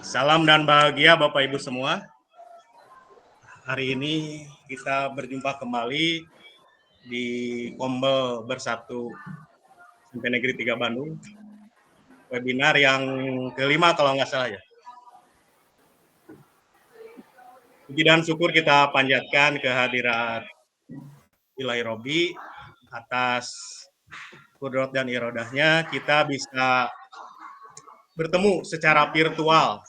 Salam dan bahagia Bapak Ibu semua. Hari ini kita berjumpa kembali di Kombel Bersatu SMP Negeri 3 Bandung. Webinar yang kelima kalau nggak salah ya. Puji dan syukur kita panjatkan kehadirat Ilahi Robi atas kudrat dan irodahnya kita bisa bertemu secara virtual.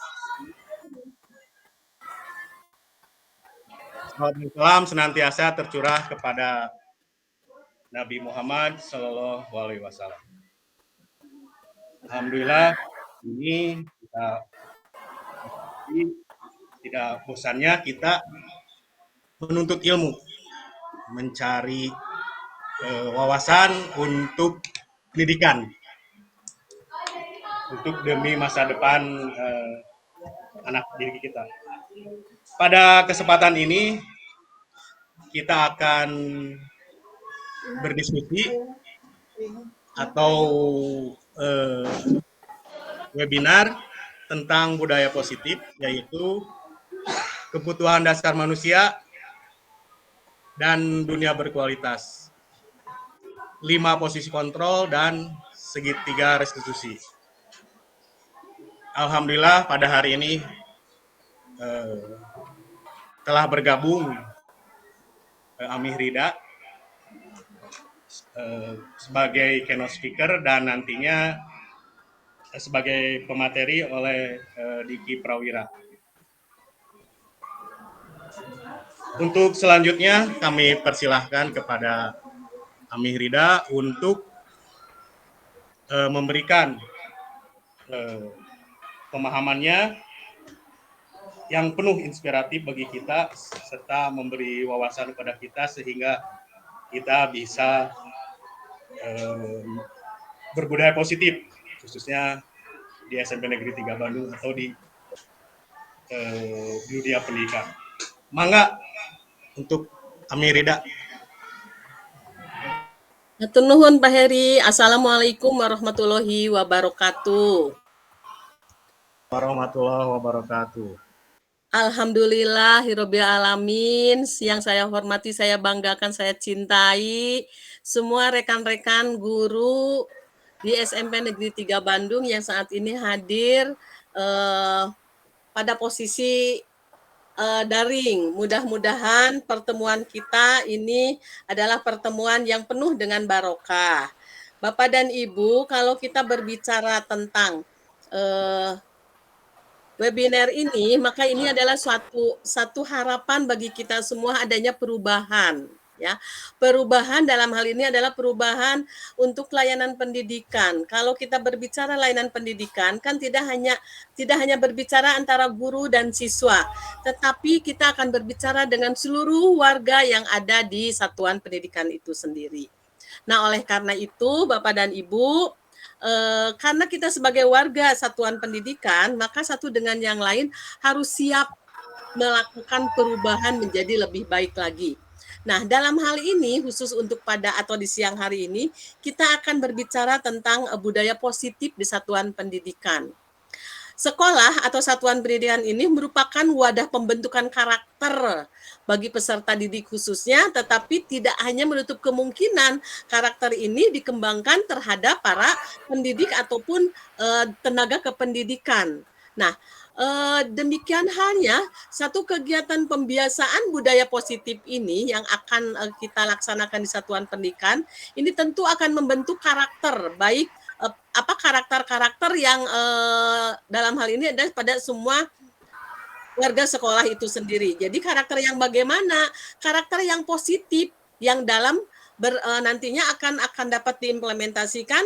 Salam senantiasa tercurah kepada Nabi Muhammad Sallallahu Alaihi Wasallam. Alhamdulillah ini kita tidak bosannya kita menuntut ilmu, mencari wawasan untuk pendidikan, untuk demi masa depan anak didik kita. Pada kesempatan ini kita akan berdiskusi atau webinar tentang budaya positif, yaitu kebutuhan dasar manusia dan dunia berkualitas, 5 posisi kontrol dan segitiga restitusi. Alhamdulillah pada hari ini telah bergabung Amih Rida sebagai keynote speaker dan nantinya sebagai pemateri oleh Diki Prawira. Untuk selanjutnya kami persilahkan kepada Amih Rida untuk memberikan pemahamannya yang penuh inspiratif bagi kita serta memberi wawasan kepada kita sehingga kita bisa berbudaya positif khususnya di SMP Negeri 3 Bandung atau di dunia pendidikan. Mangga untuk Amih Rida. Hatur nuhun Pak Heri. Assalamualaikum warahmatullahi wabarakatuh. Warahmatullahi wabarakatuh. Alhamdulillahirabbil alamin. Yang saya hormati, saya banggakan, saya cintai semua rekan-rekan guru di SMP Negeri 3 Bandung yang saat ini hadir pada posisi daring. Mudah-mudahan pertemuan kita ini adalah pertemuan yang penuh dengan barokah. Bapak dan Ibu, kalau kita berbicara tentang webinar ini, maka ini adalah satu harapan bagi kita semua adanya perubahan. Ya, perubahan dalam hal ini adalah perubahan untuk layanan pendidikan. Kalau kita berbicara layanan pendidikan, kan tidak hanya berbicara antara guru dan siswa, tetapi kita akan berbicara dengan seluruh warga yang ada di satuan pendidikan itu sendiri. Nah, oleh karena itu, Bapak dan Ibu, karena kita sebagai warga satuan pendidikan, maka satu dengan yang lain harus siap melakukan perubahan menjadi lebih baik lagi. Nah, dalam hal ini khusus untuk pada atau di siang hari ini, kita akan berbicara tentang budaya positif di satuan pendidikan. Sekolah atau satuan pendidikan ini merupakan wadah pembentukan karakter bagi peserta didik khususnya, tetapi tidak hanya menutup kemungkinan karakter ini dikembangkan terhadap para pendidik ataupun tenaga kependidikan. Nah, demikian halnya satu kegiatan pembiasaan budaya positif ini yang akan kita laksanakan di satuan pendidikan ini tentu akan membentuk karakter baik karakter-karakter yang dalam hal ini ada pada semua warga sekolah itu sendiri. Jadi karakter yang bagaimana? Karakter yang positif yang dalam nantinya akan dapat diimplementasikan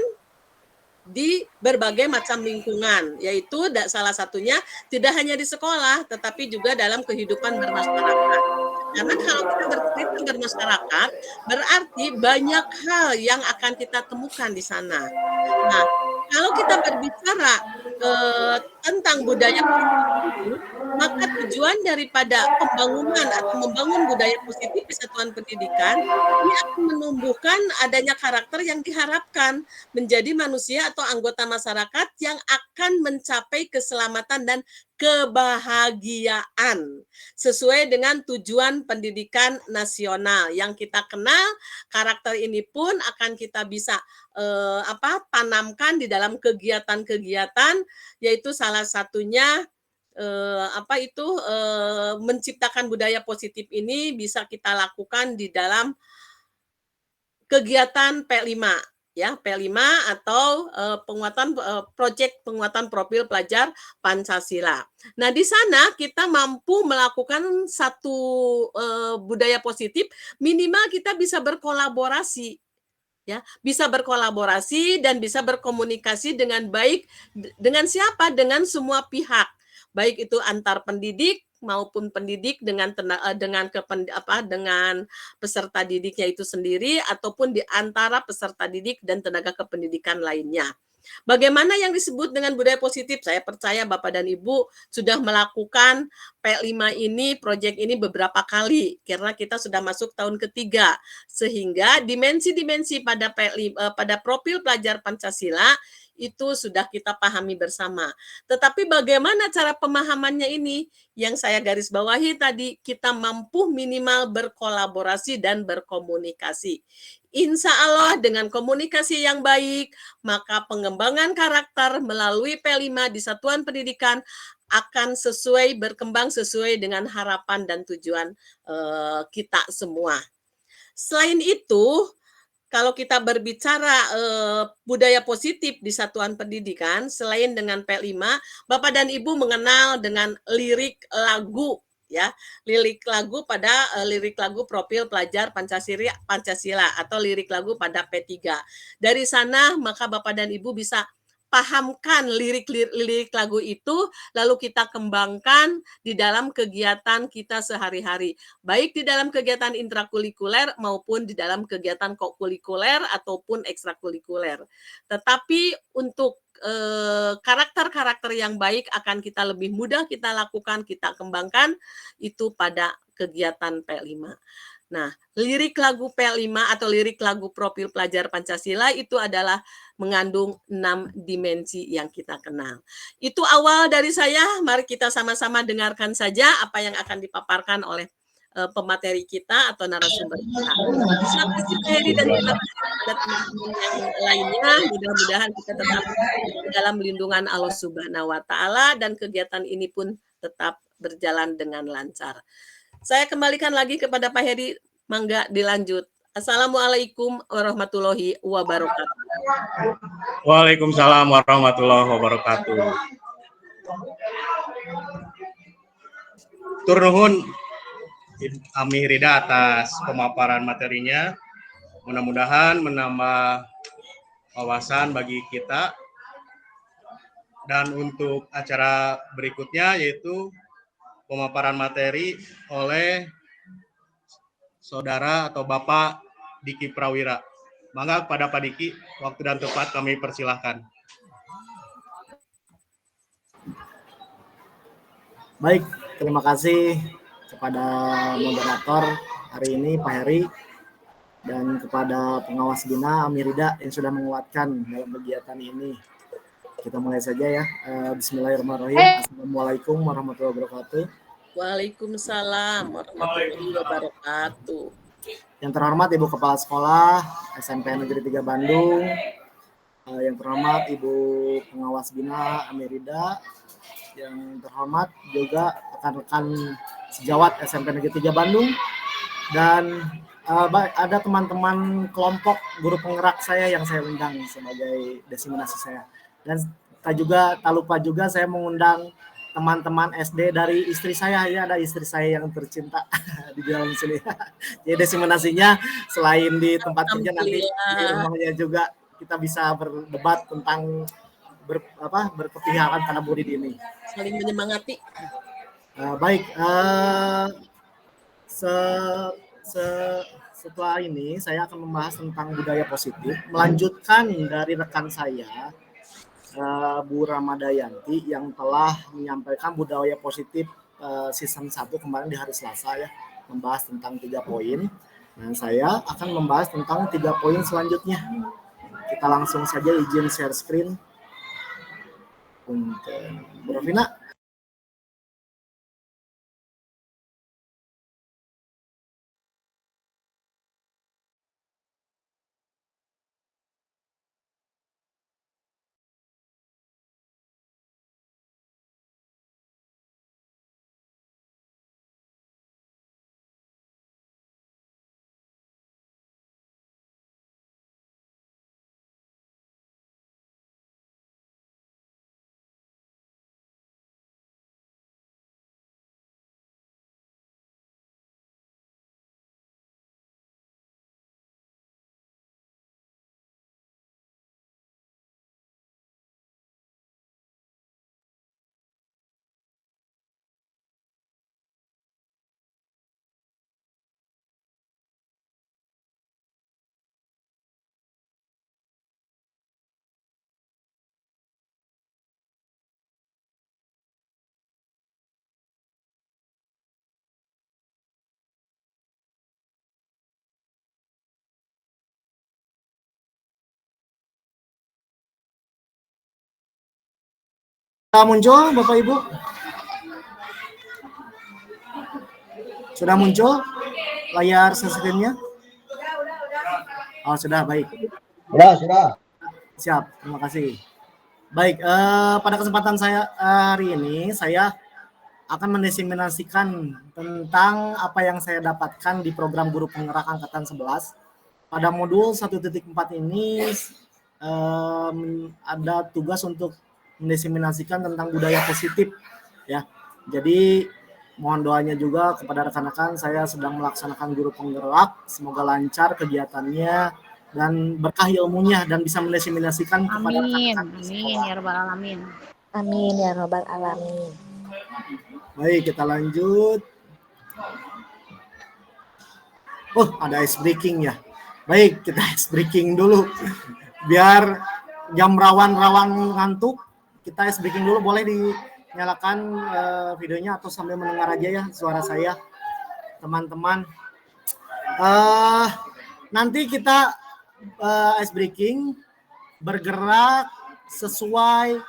di berbagai macam lingkungan, yaitu salah satunya tidak hanya di sekolah, tetapi juga dalam kehidupan bermasyarakat. Karena kalau kita berkehidupan bermasyarakat, berarti banyak hal yang akan kita temukan di sana. Nah, kalau kita berbicara tentang budaya positif ini, maka tujuan daripada pembangunan atau membangun budaya positif di satuan pendidikan, ini akan menumbuhkan adanya karakter yang diharapkan menjadi manusia atau anggota masyarakat yang akan mencapai keselamatan dan kebahagiaan sesuai dengan tujuan pendidikan nasional yang kita kenal. Karakter ini pun akan kita bisa tanamkan di dalam kegiatan-kegiatan, yaitu salah satunya menciptakan budaya positif ini bisa kita lakukan di dalam kegiatan P5 ya, P5 atau proyek penguatan profil pelajar Pancasila. Nah, di sana kita mampu melakukan satu budaya positif, minimal kita bisa berkolaborasi ya, bisa berkolaborasi dan bisa berkomunikasi dengan baik dengan siapa? Dengan semua pihak. Baik itu antar pendidik maupun pendidik dengan peserta didiknya itu sendiri ataupun di antara peserta didik dan tenaga kependidikan lainnya. Bagaimana yang disebut dengan budaya positif? Saya percaya Bapak dan Ibu sudah melakukan P5 ini, proyek ini beberapa kali karena kita sudah masuk tahun ketiga. Sehingga dimensi-dimensi pada profil pelajar Pancasila itu sudah kita pahami bersama. Tetapi bagaimana cara pemahamannya ini? Yang saya garis bawahi tadi, kita mampu minimal berkolaborasi dan berkomunikasi. Insya Allah dengan komunikasi yang baik, maka pengembangan karakter melalui P5 di satuan pendidikan akan berkembang sesuai dengan harapan dan tujuan kita semua. Selain itu, kalau kita berbicara budaya positif di satuan pendidikan, selain dengan P5, Bapak dan Ibu mengenal dengan lirik lagu ya, lirik lagu profil pelajar Pancasila atau lirik lagu pada P3. Dari sana maka Bapak dan Ibu bisa pahamkan lirik lagu itu, lalu kita kembangkan di dalam kegiatan kita sehari-hari, baik di dalam kegiatan intrakurikuler maupun di dalam kegiatan kokurikuler ataupun ekstrakurikuler. Tetapi untuk karakter-karakter yang baik akan kita lebih mudah kita lakukan, kita kembangkan itu pada kegiatan P5. Nah, lirik lagu P5 atau lirik lagu profil pelajar Pancasila itu adalah mengandung 6 dimensi yang kita kenal. Itu awal dari saya, mari kita sama-sama dengarkan saja apa yang akan dipaparkan oleh pemateri kita atau narasumber kita. Terima kasih Pak Heri dan terima kasih kepada teman-teman yang lainnya. Mudah-mudahan kita tetap dalam lindungan Allah Subhanahu wa Ta'ala dan kegiatan ini pun tetap berjalan dengan lancar. Saya kembalikan lagi kepada Pak Heri, mangga dilanjut. Assalamualaikum warahmatullahi wabarakatuh. Waalaikumsalam warahmatullahi wabarakatuh. Tur nuhun Ami Rida atas pemaparan materinya. Mudah-mudahan menambah wawasan bagi kita. Dan untuk acara berikutnya yaitu pemaparan materi oleh Saudara atau Bapak Diki Prawira. Mangga kepada Pak Diki, waktu dan tempat kami persilahkan. Baik, terima kasih kepada moderator hari ini Pak Heri dan kepada pengawas Bina Amirida yang sudah menguatkan dalam kegiatan ini. Kita mulai saja ya. Bismillahirrahmanirrahim. Assalamualaikum warahmatullahi wabarakatuh. Waalaikumsalam warahmatullahi wabarakatuh. Yang terhormat Ibu Kepala Sekolah SMP Negeri 3 Bandung, yang terhormat Ibu Pengawas Bina Amirida, yang terhormat juga rekan-rekan sejawat SMP Negeri 3 Bandung, dan ada teman-teman kelompok guru penggerak saya yang saya undang sebagai desiminasi saya. Dan tak lupa juga saya mengundang teman-teman SD dari istri saya, ya ada istri saya yang tercinta di dalam sini. Jadi desiminasinya selain di tempat kerja nanti di rumahnya juga kita bisa berdebat tentang berkepihakan pada murid ini. Saling menyemangati. Baik, setelah ini saya akan membahas tentang budaya positif, melanjutkan dari rekan saya Bu Ramadayanti yang telah menyampaikan budaya positif season 1 kemarin di hari Selasa ya, membahas tentang 3 poin. Nah, saya akan membahas tentang 3 poin selanjutnya. Kita langsung saja izin share screen. Untuk Bu Rovina. Sudah muncul Bapak Ibu? Sudah muncul layar screen-nya? Oh, sudah, baik. Sudah. Siap, terima kasih. Baik, pada kesempatan saya hari ini, saya akan mendiseminasikan tentang apa yang saya dapatkan di program Guru Penggerak Angkatan 11. Pada modul 1.4 ini ada tugas untuk mendiseminasikan tentang budaya positif ya. Jadi mohon doanya juga kepada rekan-rekan, saya sedang melaksanakan Guru Penggerak, semoga lancar kegiatannya dan berkah ilmunya dan bisa mendiseminasikan kepada rekan-rekan. Amin ya rabbal alamin. Amin ya rabbal alamin. Baik, kita lanjut. Oh, ada ice breaking ya. Baik, kita ice breaking dulu. Biar jam rawan ngantuk, kita ice breaking dulu. Boleh dinyalakan videonya atau sambil mendengar aja ya suara saya, teman-teman. Nanti kita ice breaking bergerak sesuai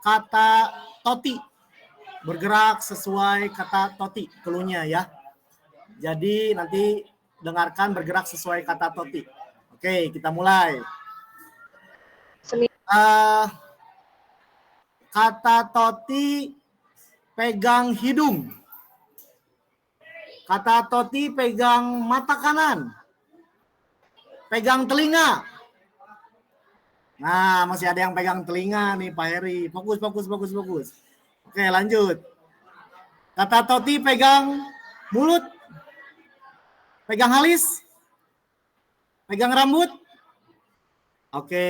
kata Toti. Bergerak sesuai kata Toti, cluenya ya. Jadi nanti dengarkan bergerak sesuai kata Toti. Oke, kita mulai. Kata Toti pegang hidung. Kata Toti pegang mata kanan. Pegang telinga. Nah, masih ada yang pegang telinga nih Pak Heri. Fokus. Oke, lanjut. Kata Toti pegang mulut. Pegang alis. Pegang rambut. Oke,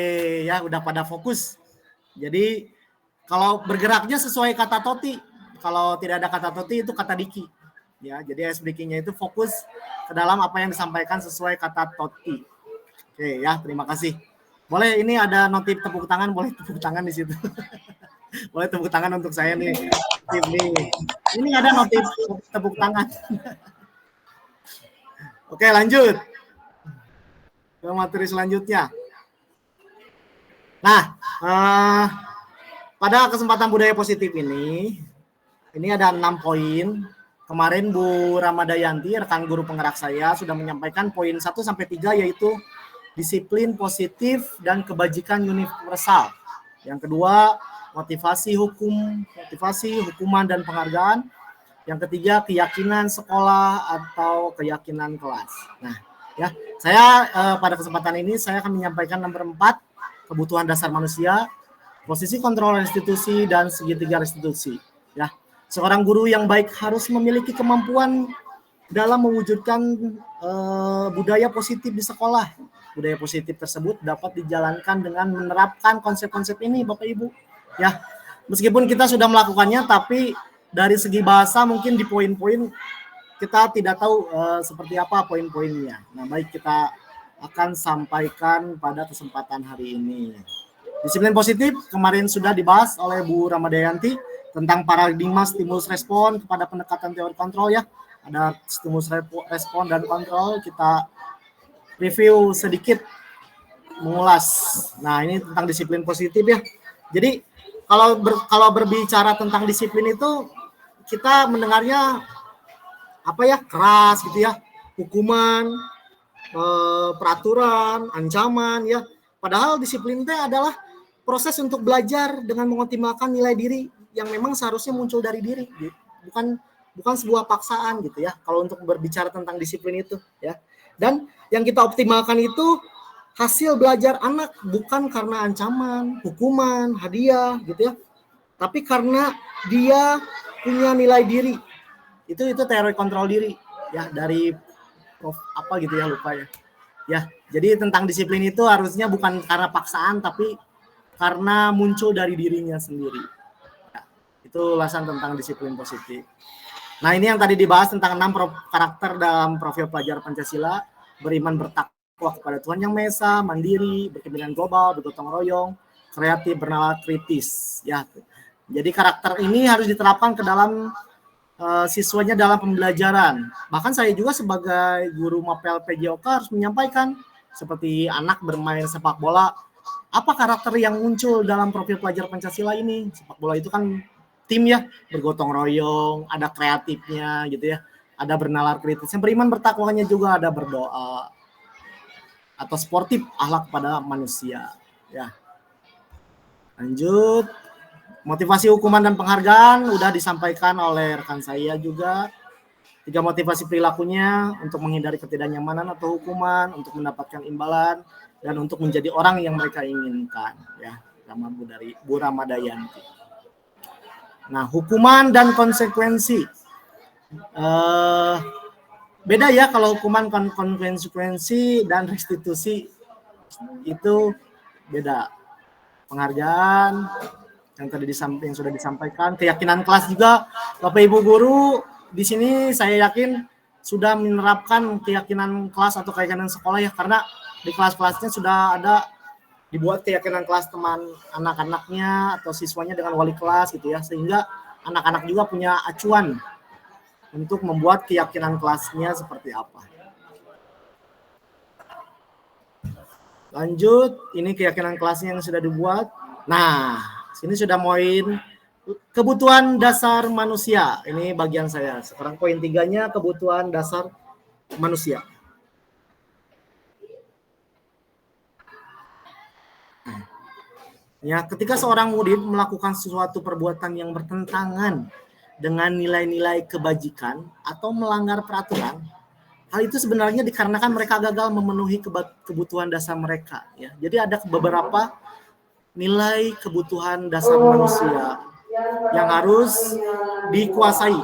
ya udah pada fokus. Jadi kalau bergeraknya sesuai kata Toti. Kalau tidak ada kata Toti itu kata Diki. Ya, jadi ice breaking-nya itu fokus ke dalam apa yang disampaikan sesuai kata Toti. Oke, ya, terima kasih. Boleh ini ada notif tepuk tangan, boleh tepuk tangan di situ. Boleh tepuk tangan untuk saya nih. Ini ada notif tepuk tangan. Oke, lanjut. Ke materi selanjutnya. Nah, pada kesempatan budaya positif ini ada 6 poin. Kemarin Bu Ramadayanti, rekan guru penggerak saya, sudah menyampaikan poin 1 sampai 3 yaitu disiplin positif dan kebajikan universal. Yang kedua, motivasi, hukuman dan penghargaan. Yang ketiga, keyakinan sekolah atau keyakinan kelas. Nah, ya, saya pada kesempatan ini saya akan menyampaikan nomor 4, kebutuhan dasar manusia, posisi kontrol restitusi dan segitiga restitusi. Ya, seorang guru yang baik harus memiliki kemampuan dalam mewujudkan budaya positif di sekolah. Budaya positif tersebut dapat dijalankan dengan menerapkan konsep-konsep ini, Bapak Ibu. Ya, meskipun kita sudah melakukannya, tapi dari segi bahasa mungkin di poin-poin kita tidak tahu seperti apa poin-poinnya. Nah, baik, kita akan sampaikan pada kesempatan hari ini. Disiplin positif kemarin sudah dibahas oleh Bu Ramadayanti tentang paradigma stimulus respon kepada pendekatan teori kontrol ya. Ada stimulus respon dan kontrol, kita review sedikit mengulas. Nah, ini tentang disiplin positif ya. Jadi kalau berbicara tentang disiplin itu kita mendengarnya apa ya, keras gitu ya, hukuman, peraturan, ancaman ya. Padahal disiplin itu adalah proses untuk belajar dengan mengoptimalkan nilai diri yang memang seharusnya muncul dari diri, bukan sebuah paksaan gitu ya. Kalau untuk berbicara tentang disiplin itu ya. Dan yang kita optimalkan itu hasil belajar anak, bukan karena ancaman, hukuman, hadiah gitu ya. Tapi karena dia punya nilai diri. Itu teori kontrol diri ya, dari Prof apa gitu ya, lupa ya. Ya, jadi tentang disiplin itu harusnya bukan karena paksaan tapi karena muncul dari dirinya sendiri. Ya, itu ulasan tentang disiplin positif. Nah, ini yang tadi dibahas tentang 6 karakter dalam profil pelajar Pancasila: beriman, bertakwa kepada Tuhan Yang Maha Esa, mandiri, berkepentingan global, bergotong royong, kreatif, bernalar kritis. Ya, jadi karakter ini harus diterapkan ke dalam siswanya dalam pembelajaran. Bahkan saya juga sebagai guru Mapel PJOK harus menyampaikan, seperti anak bermain sepak bola, apa karakter yang muncul dalam profil pelajar Pancasila ini. Sepak bola itu kan tim ya, bergotong royong, ada kreatifnya gitu ya, ada bernalar kritisnya, beriman bertakwanya juga ada berdoa, atau sportif, akhlak pada manusia ya. Lanjut. Motivasi, hukuman, dan penghargaan udah disampaikan oleh rekan saya juga. 3 motivasi perilakunya: untuk menghindari ketidaknyamanan atau hukuman, untuk mendapatkan imbalan, dan untuk menjadi orang yang mereka inginkan. Ya, nama Bu Ramadayanti. Nah, hukuman dan konsekuensi. Beda ya kalau hukuman, konsekuensi, dan restitusi itu beda. Penghargaan yang tadi yang sudah disampaikan, keyakinan kelas juga. Bapak Ibu guru di sini saya yakin sudah menerapkan keyakinan kelas atau keyakinan sekolah ya, karena di kelas-kelasnya sudah ada dibuat keyakinan kelas teman anak-anaknya atau siswanya dengan wali kelas gitu ya, sehingga anak-anak juga punya acuan untuk membuat keyakinan kelasnya seperti apa. Lanjut, ini keyakinan kelasnya yang sudah dibuat. Nah, sini sudah poin kebutuhan dasar manusia. Ini bagian saya. Sekarang poin 3-nya kebutuhan dasar manusia. Ya, ketika seorang murid melakukan sesuatu perbuatan yang bertentangan dengan nilai-nilai kebajikan atau melanggar peraturan, hal itu sebenarnya dikarenakan mereka gagal memenuhi kebutuhan dasar mereka. Ya, jadi ada beberapa nilai kebutuhan dasar manusia yang harus dikuasai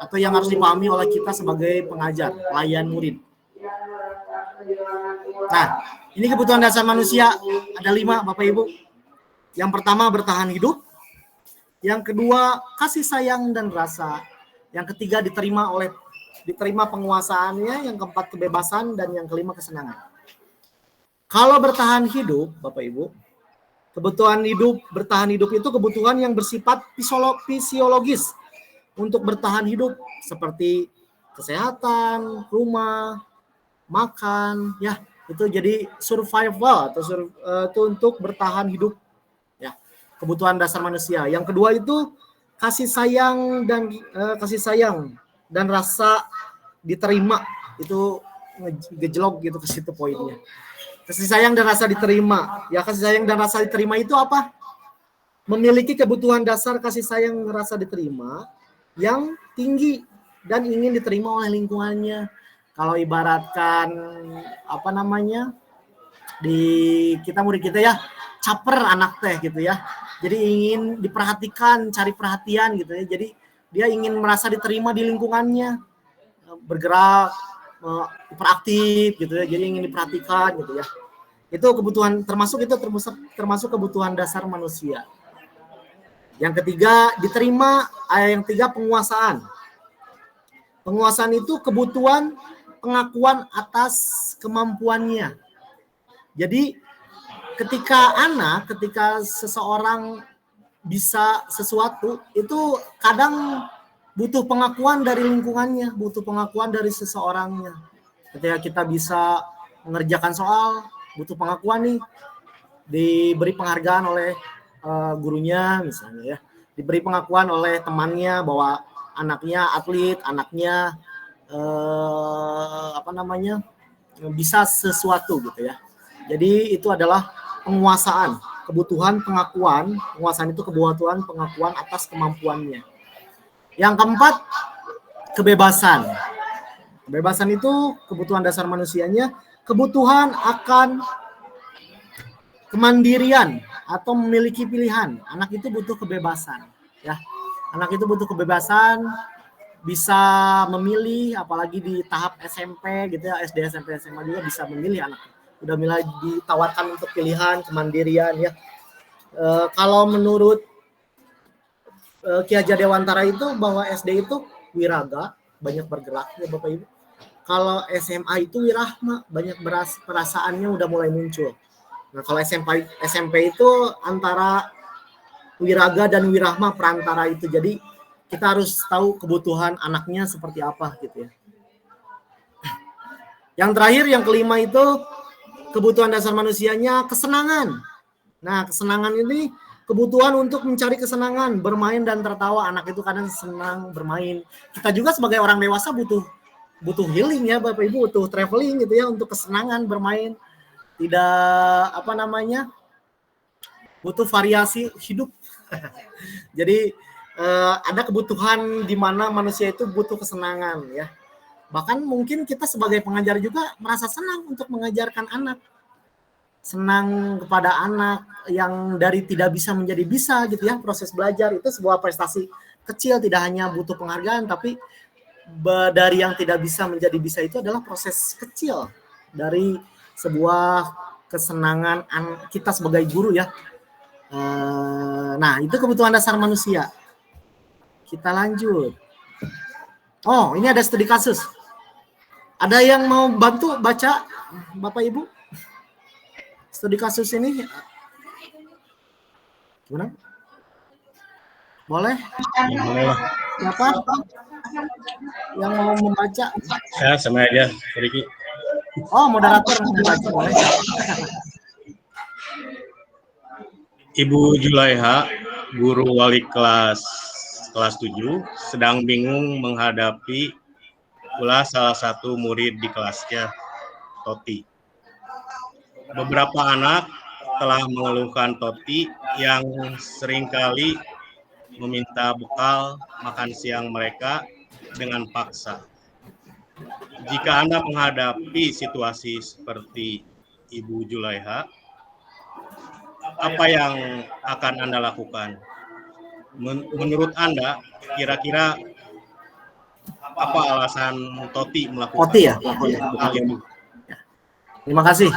atau yang harus dipahami oleh kita sebagai pengajar, pelayan murid. Nah, ini kebutuhan dasar manusia ada 5, Bapak Ibu. Yang pertama, bertahan hidup. Yang kedua, kasih sayang dan rasa. Yang ketiga, diterima penguasaannya. Yang keempat, kebebasan. Dan yang kelima, kesenangan. Kalau bertahan hidup, Bapak Ibu, bertahan hidup itu kebutuhan yang bersifat fisiologis untuk bertahan hidup, seperti kesehatan, rumah, makan, ya, itu jadi survival atau itu untuk bertahan hidup, ya, kebutuhan dasar manusia. Yang kedua itu kasih sayang dan rasa diterima, itu ngejlog gitu ke situ poinnya. Kasih sayang dan rasa diterima. Ya, kasih sayang dan rasa diterima itu apa? Memiliki kebutuhan dasar kasih sayang dan rasa diterima yang tinggi dan ingin diterima oleh lingkungannya. Kalau ibaratkan murid kita ya, caper anak teh gitu ya. Jadi ingin diperhatikan, cari perhatian gitu ya. Jadi dia ingin merasa diterima di lingkungannya, bergerak, hiperaktif gitu ya, jadi ingin diperhatikan gitu ya. Itu kebutuhan termasuk kebutuhan dasar manusia. Yang ketiga, diterima. Yang ketiga, penguasaan. Penguasaan itu kebutuhan pengakuan atas kemampuannya. Jadi ketika seseorang bisa sesuatu itu kadang butuh pengakuan dari lingkungannya, butuh pengakuan dari seseorangnya. Ketika kita bisa mengerjakan soal, butuh pengakuan nih, diberi penghargaan oleh gurunya misalnya ya, diberi pengakuan oleh temannya bahwa anaknya atlet, anaknya bisa sesuatu gitu ya. Jadi itu adalah penguasaan, kebutuhan pengakuan, penguasaan itu kebutuhan pengakuan atas kemampuannya. Yang keempat, kebebasan. Kebebasan itu kebutuhan dasar manusianya, kebutuhan akan kemandirian atau memiliki pilihan. Anak itu butuh kebebasan, ya. Anak itu butuh kebebasan, bisa memilih, apalagi di tahap SMP gitu ya, SD, SMP, SMA juga bisa memilih anak. Udah mulai ditawarkan untuk pilihan, kemandirian ya. Kalau menurut Ki Hajar Dewantara itu bahwa SD itu wiraga, banyak bergerak ya Bapak Ibu. Kalau SMA itu wirahma, banyak perasaannya udah mulai muncul. Nah, kalau SMP itu antara wiraga dan wirahma, perantara itu. Jadi kita harus tahu kebutuhan anaknya seperti apa gitu ya. Yang terakhir, yang kelima itu kebutuhan dasar manusianya kesenangan. Nah, kesenangan ini kebutuhan untuk mencari kesenangan, bermain dan tertawa. Anak itu kadang senang bermain. Kita juga sebagai orang dewasa butuh healing ya Bapak Ibu, butuh traveling gitu ya untuk kesenangan bermain. Tidak butuh variasi hidup. Jadi ada kebutuhan di mana manusia itu butuh kesenangan ya. Bahkan mungkin kita sebagai pengajar juga merasa senang untuk mengajarkan anak. Senang kepada anak yang dari tidak bisa menjadi bisa gitu ya. Proses belajar itu sebuah prestasi kecil, tidak hanya butuh penghargaan, tapi dari yang tidak bisa menjadi bisa itu adalah proses kecil dari sebuah kesenangan kita sebagai guru ya. Nah, itu kebutuhan dasar manusia. Kita lanjut. Oh, ini ada studi kasus. Ada yang mau bantu baca, Bapak Ibu? Studi kasus ini gimana? Boleh? Boleh. Siapa yang mau membaca? Ya, sama aja, Riki. Oh, moderator membaca, boleh. Ibu Julaiha, guru wali kelas 7, sedang bingung menghadapi ulah salah satu murid di kelasnya, Toti. Beberapa anak telah mengeluhkan Toti yang seringkali meminta bekal makan siang mereka dengan paksa. Jika Anda menghadapi situasi seperti Ibu Julaiha, apa yang akan Anda lakukan? Menurut Anda, kira-kira apa alasan Toti melakukan Toti ya? hal itu? Terima kasih,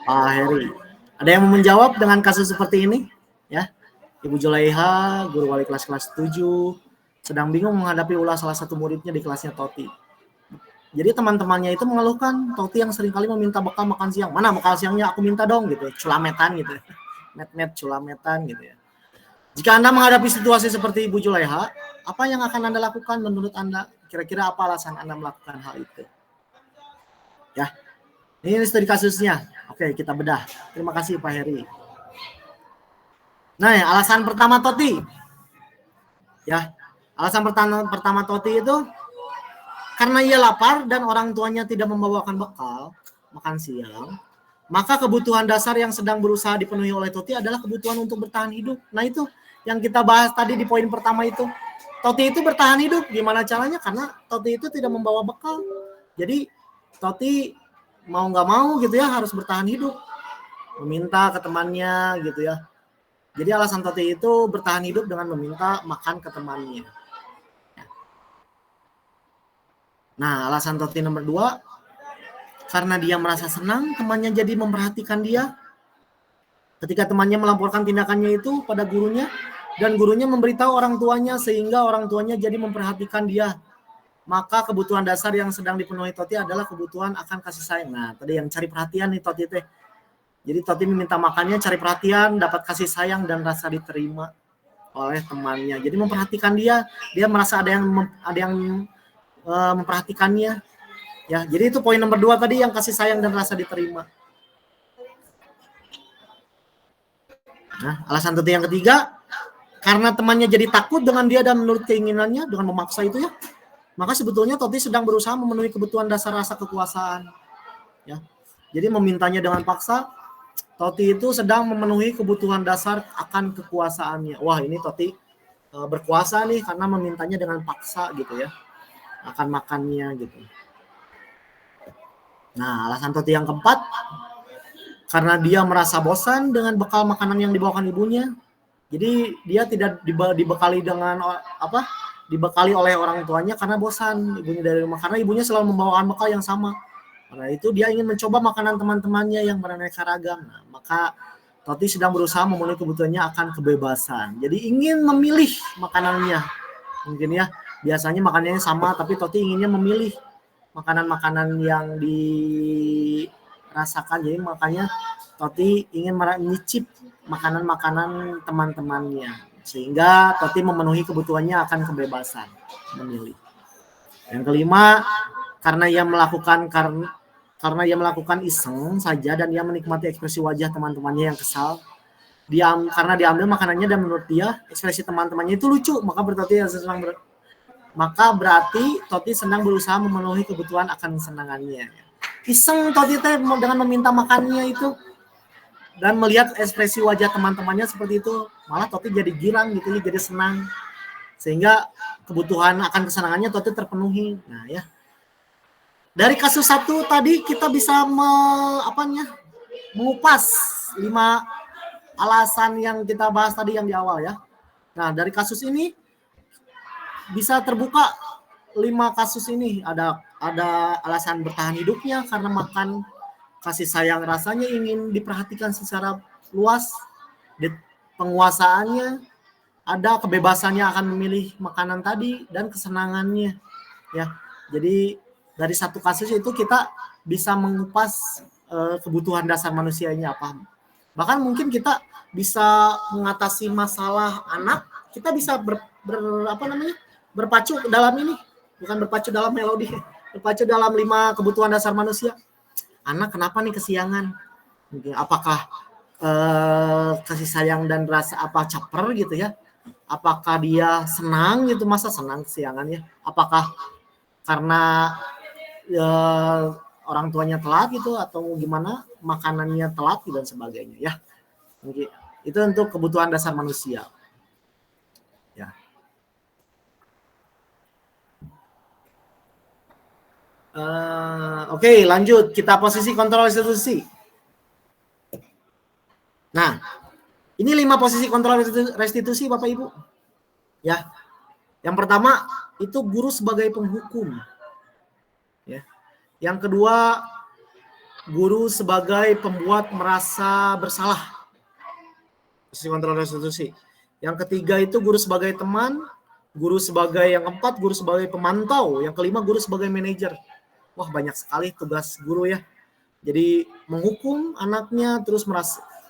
Pak Heri. Ada yang mau menjawab dengan kasus seperti ini? Ya, Ibu Julaiha, guru wali kelas 7, sedang bingung menghadapi ulah salah satu muridnya di kelasnya Toti. Jadi teman-temannya itu mengeluhkan Toti yang seringkali meminta bekal makan siang. Mana bekal siangnya aku minta dong gitu, culametan gitu. Met culametan gitu ya. Jika Anda menghadapi situasi seperti Ibu Julaiha, apa yang akan Anda lakukan menurut Anda? Kira-kira apa alasan Anda melakukan hal itu? Ya. Ini studi kasusnya. Oke, kita bedah. Terima kasih Pak Heri. Nah, alasan pertama Toti. Ya, alasan pertama Toti itu karena ia lapar dan orang tuanya tidak membawakan bekal makan siang, maka kebutuhan dasar yang sedang berusaha dipenuhi oleh Toti adalah kebutuhan untuk bertahan hidup. Nah, itu yang kita bahas tadi di poin pertama itu. Toti itu bertahan hidup. Gimana caranya? Karena Toti itu tidak membawa bekal. Jadi Toti mau nggak mau gitu ya harus bertahan hidup, meminta ke temannya gitu ya. Jadi alasan Toti itu bertahan hidup dengan meminta makan ke temannya. Nah, alasan Toti nomor 2, karena dia merasa senang temannya jadi memperhatikan dia. Ketika temannya melaporkan tindakannya itu pada gurunya dan gurunya memberitahu orang tuanya sehingga orang tuanya jadi memperhatikan dia. Maka kebutuhan dasar yang sedang dipenuhi Toti adalah kebutuhan akan kasih sayang. Nah, tadi yang cari perhatian nih Toti teh. Jadi Toti meminta makannya, cari perhatian, dapat kasih sayang dan rasa diterima oleh temannya. Jadi memperhatikan dia merasa ada yang memperhatikannya. Ya, jadi itu poin nomor 2 tadi, yang kasih sayang dan rasa diterima. Nah, alasan Toti yang ketiga, karena temannya jadi takut dengan dia dan menurut keinginannya dengan memaksa itu ya, maka sebetulnya Toti sedang berusaha memenuhi kebutuhan dasar rasa kekuasaan. Ya, jadi memintanya dengan paksa, Toti itu sedang memenuhi kebutuhan dasar akan kekuasaannya. Wah, ini Toti berkuasa nih karena memintanya dengan paksa gitu ya, akan makannya gitu. Nah, alasan Toti yang keempat, karena dia merasa bosan dengan bekal makanan yang dibawakan ibunya. Jadi dia tidak dibekali dengan dibekali oleh orang tuanya karena bosan ibunya dari rumah, karena ibunya selalu membawakan bekal yang sama. Karena itu dia ingin mencoba makanan teman-temannya yang beraneka ragam. Nah, maka Toti sedang berusaha memenuhi kebutuhannya akan kebebasan. Jadi ingin memilih makanannya. Mungkin ya, biasanya makanannya sama tapi Toti inginnya memilih makanan-makanan yang dirasakan. Jadi makanya Toti ingin menyicip makanan-makanan teman-temannya, sehingga Toti memenuhi kebutuhannya akan kebebasan memilih. Yang kelima, karena ia melakukan iseng saja dan ia menikmati ekspresi wajah teman-temannya yang kesal. Karena diambil makanannya dan menurut dia ekspresi teman-temannya itu lucu, maka berarti Toti senang berusaha memenuhi kebutuhan akan kesenangannya. Iseng Toti dengan meminta makannya itu dan melihat ekspresi wajah teman-temannya seperti itu, malah Toti jadi girang gitu ya, jadi senang. Sehingga kebutuhan akan kesenangannya Toti terpenuhi. Nah ya. Dari kasus 1 tadi kita bisa mengupas 5 alasan yang kita bahas tadi yang di awal ya. Nah, dari kasus ini bisa terbuka 5 kasus ini. Ada alasan bertahan hidupnya karena makan, kasih sayang rasanya ingin diperhatikan secara luas, penguasaannya, ada kebebasannya akan memilih makanan tadi, dan kesenangannya ya. Jadi dari 1 kasus itu kita bisa mengupas kebutuhan dasar manusianya apa. Bahkan mungkin kita bisa mengatasi masalah anak, kita bisa berpacu dalam ini, bukan berpacu dalam melodi, berpacu dalam 5 kebutuhan dasar manusia. Anak kenapa nih kesiangan? Apakah kasih sayang dan rasa caper gitu ya? Apakah dia senang gitu, masa senang kesiangannya? Apakah karena orang tuanya telat gitu, atau gimana makanannya telat dan sebagainya ya? Itu untuk kebutuhan dasar manusia. Ya. Oke, lanjut. Kita posisi kontrol restitusi. Nah, ini 5 posisi kontrol restitusi Bapak Ibu. Ya. Yang pertama itu guru sebagai penghukum. Ya. Yang kedua, guru sebagai pembuat merasa bersalah. Posisi kontrol restitusi. Yang ketiga itu guru sebagai teman, guru sebagai yang keempat guru sebagai pemantau, yang kelima guru sebagai manajer. Wah, banyak sekali tugas guru ya. Jadi menghukum anaknya, terus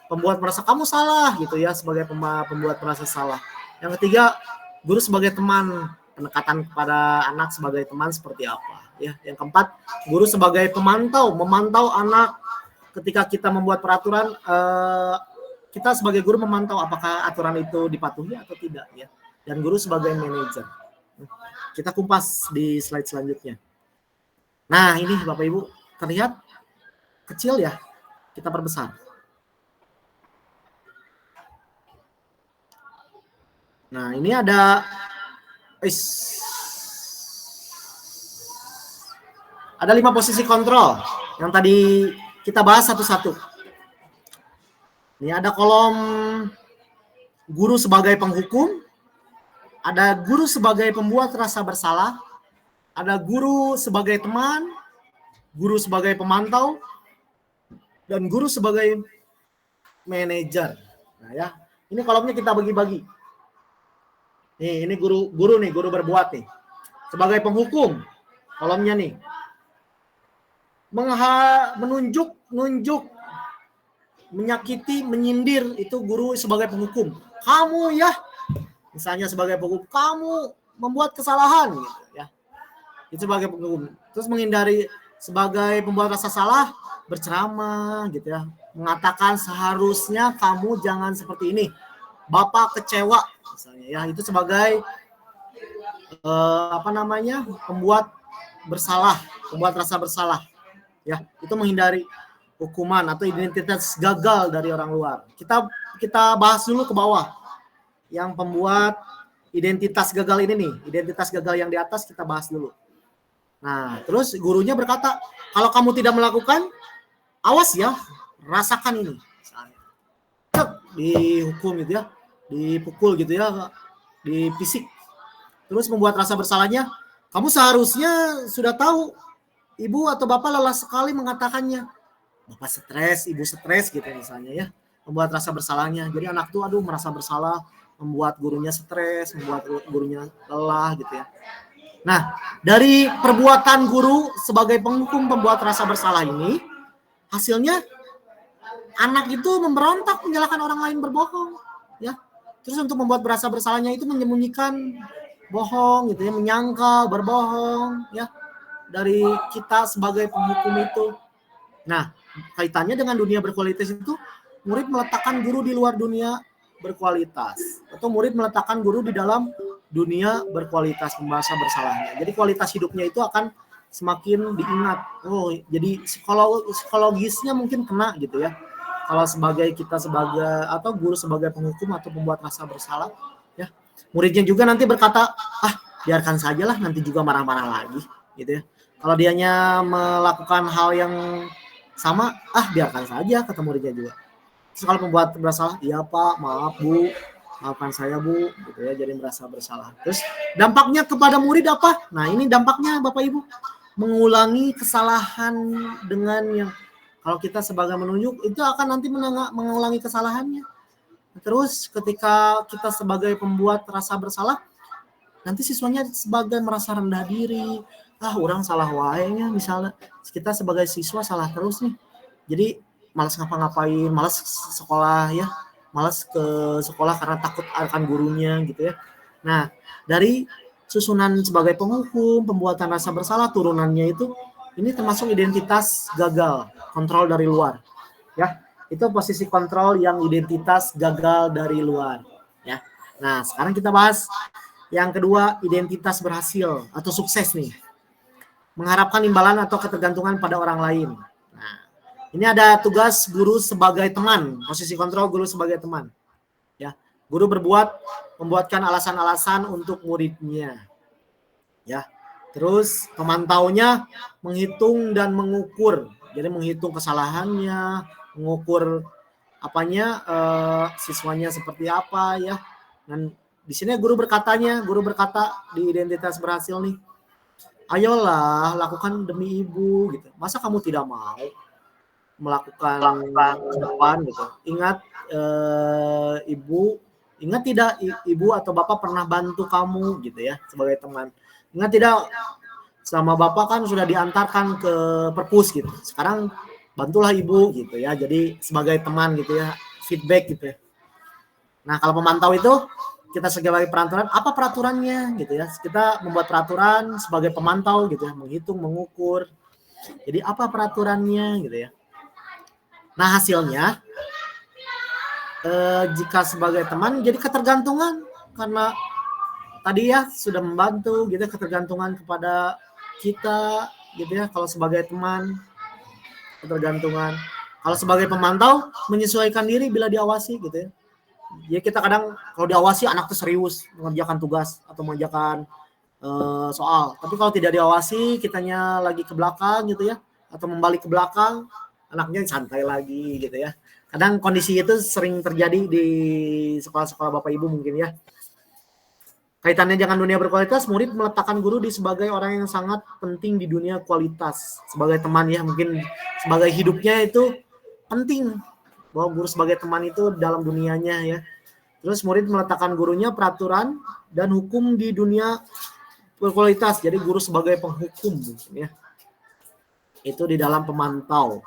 pembuat merasa kamu salah gitu ya, sebagai pembuat merasa salah. Yang ketiga, guru sebagai teman, pendekatan kepada anak sebagai teman seperti apa ya. Yang keempat, guru sebagai pemantau, memantau anak ketika kita membuat peraturan, kita sebagai guru memantau apakah aturan itu dipatuhi atau tidak ya. Dan guru sebagai manajer. Kita kumpas di slide selanjutnya. Nah, ini Bapak Ibu, terlihat kecil ya, kita perbesar. Nah, ini ada 5 posisi kontrol yang tadi kita bahas satu-satu. Ini ada kolom guru sebagai penghukum, ada guru sebagai pembuat rasa bersalah, ada guru sebagai teman, guru sebagai pemantau, dan guru sebagai manajer. Nah ya, ini kolomnya kita bagi-bagi. Nih, ini guru berbuat nih. Sebagai penghukum, kolomnya nih. Menunjuk menyakiti, menyindir, itu guru sebagai penghukum. Kamu ya, misalnya sebagai penghukum, kamu membuat kesalahan, gitu ya. Itu sebagai penghukum. Terus menghindari sebagai pembuat rasa salah, berceramah, gitu ya, mengatakan seharusnya kamu jangan seperti ini. Bapak kecewa, misalnya ya, itu sebagai pembuat bersalah, pembuat rasa bersalah, ya, itu menghindari hukuman atau identitas gagal dari orang luar. Kita bahas dulu ke bawah yang pembuat identitas gagal ini nih, identitas gagal yang di atas kita bahas dulu. Nah, terus gurunya berkata, kalau kamu tidak melakukan, awas ya, rasakan ini. Dihukum gitu ya, dipukul gitu ya, dipisik. Terus membuat rasa bersalahnya, kamu seharusnya sudah tahu, ibu atau bapak lelah sekali mengatakannya. Bapak stres, ibu stres gitu misalnya ya. Membuat rasa bersalahnya. Jadi anak tuh merasa bersalah, membuat gurunya stres, membuat gurunya lelah gitu ya. Nah, dari perbuatan guru sebagai penghukum pembuat rasa bersalah ini, hasilnya anak itu memberontak menyalahkan orang lain berbohong, ya. Terus untuk membuat rasa bersalahnya itu menyembunyikan bohong gitu ya, menyangkal, berbohong ya dari kita sebagai penghukum itu. Nah, kaitannya dengan dunia berkualitas itu, murid meletakkan guru di luar dunia berkualitas atau murid meletakkan guru di dalam dunia berkualitas pembahasan bersalahnya. Jadi kualitas hidupnya itu akan semakin diingat. Oh, jadi psikologisnya mungkin kena gitu ya. Kalau kita sebagai atau guru sebagai penghukum atau pembuat rasa bersalah, ya, muridnya juga nanti berkata, biarkan sajalah, nanti juga marah-marah lagi, gitu ya. Kalau dianya melakukan hal yang sama, biarkan saja, kata muridnya juga. Terus kalau pembuat bersalah, iya Pak, maaf Bu, maafkan saya Bu, gitu ya, jadi merasa bersalah. Terus dampaknya kepada murid apa? Nah, ini dampaknya Bapak Ibu, mengulangi kesalahan dengan yang kalau kita sebagai menunjuk itu akan nanti mengulangi kesalahannya. Terus ketika kita sebagai pembuat rasa bersalah, nanti siswanya sebagai merasa rendah diri, orang salah wae-nya misalnya. Kita sebagai siswa salah terus nih. Jadi malas ngapa-ngapain, malas sekolah ya, malas ke sekolah karena takut akan gurunya gitu ya. Nah, dari susunan sebagai penghukum, pembuatan rasa bersalah, turunannya itu ini termasuk identitas gagal, kontrol dari luar. Ya, itu posisi kontrol yang identitas gagal dari luar. Ya. Nah, sekarang kita bahas yang kedua, identitas berhasil atau sukses nih. Mengharapkan imbalan atau ketergantungan pada orang lain. Nah, ini ada tugas guru sebagai teman, posisi kontrol guru sebagai teman. Ya, guru membuatkan alasan-alasan untuk muridnya. Ya. Terus pemantaunya menghitung dan mengukur. Jadi menghitung kesalahannya, mengukur siswanya seperti apa ya. Dan di sini guru berkata di identitas berhasil nih, ayolah lakukan demi ibu gitu. Masa kamu tidak mau melakukan ke depan gitu. Ingat ingat tidak ibu atau bapak pernah bantu kamu gitu ya sebagai teman. Ingat tidak, selama bapak kan sudah diantarkan ke perpus gitu. Sekarang bantulah ibu gitu ya. Jadi sebagai teman gitu ya, feedback gitu ya. Nah, kalau pemantau itu kita sebagai peraturan, apa peraturannya gitu ya. Kita membuat peraturan sebagai pemantau gitu ya, menghitung, mengukur. Jadi apa peraturannya gitu ya. Nah, hasilnya jika sebagai teman jadi ketergantungan karena tadi ya sudah membantu gitu, ketergantungan kepada kita gitu ya. Kalau sebagai teman ketergantungan, kalau sebagai pemantau menyesuaikan diri bila diawasi gitu ya. Ya kita kadang kalau diawasi anak tuh serius mengerjakan tugas atau mengerjakan soal, tapi kalau tidak diawasi kitanya lagi ke belakang gitu ya, atau membalik ke belakang, anaknya santai lagi gitu ya. Kadang kondisi itu sering terjadi di sekolah-sekolah Bapak Ibu mungkin ya. Kaitannya dengan dunia berkualitas, murid meletakkan guru sebagai orang yang sangat penting di dunia kualitas. Sebagai teman ya, mungkin sebagai hidupnya itu penting. Bahwa guru sebagai teman itu dalam dunianya ya. Terus murid meletakkan gurunya peraturan dan hukum di dunia berkualitas. Jadi guru sebagai penghukum mungkin ya. Itu di dalam pemantau.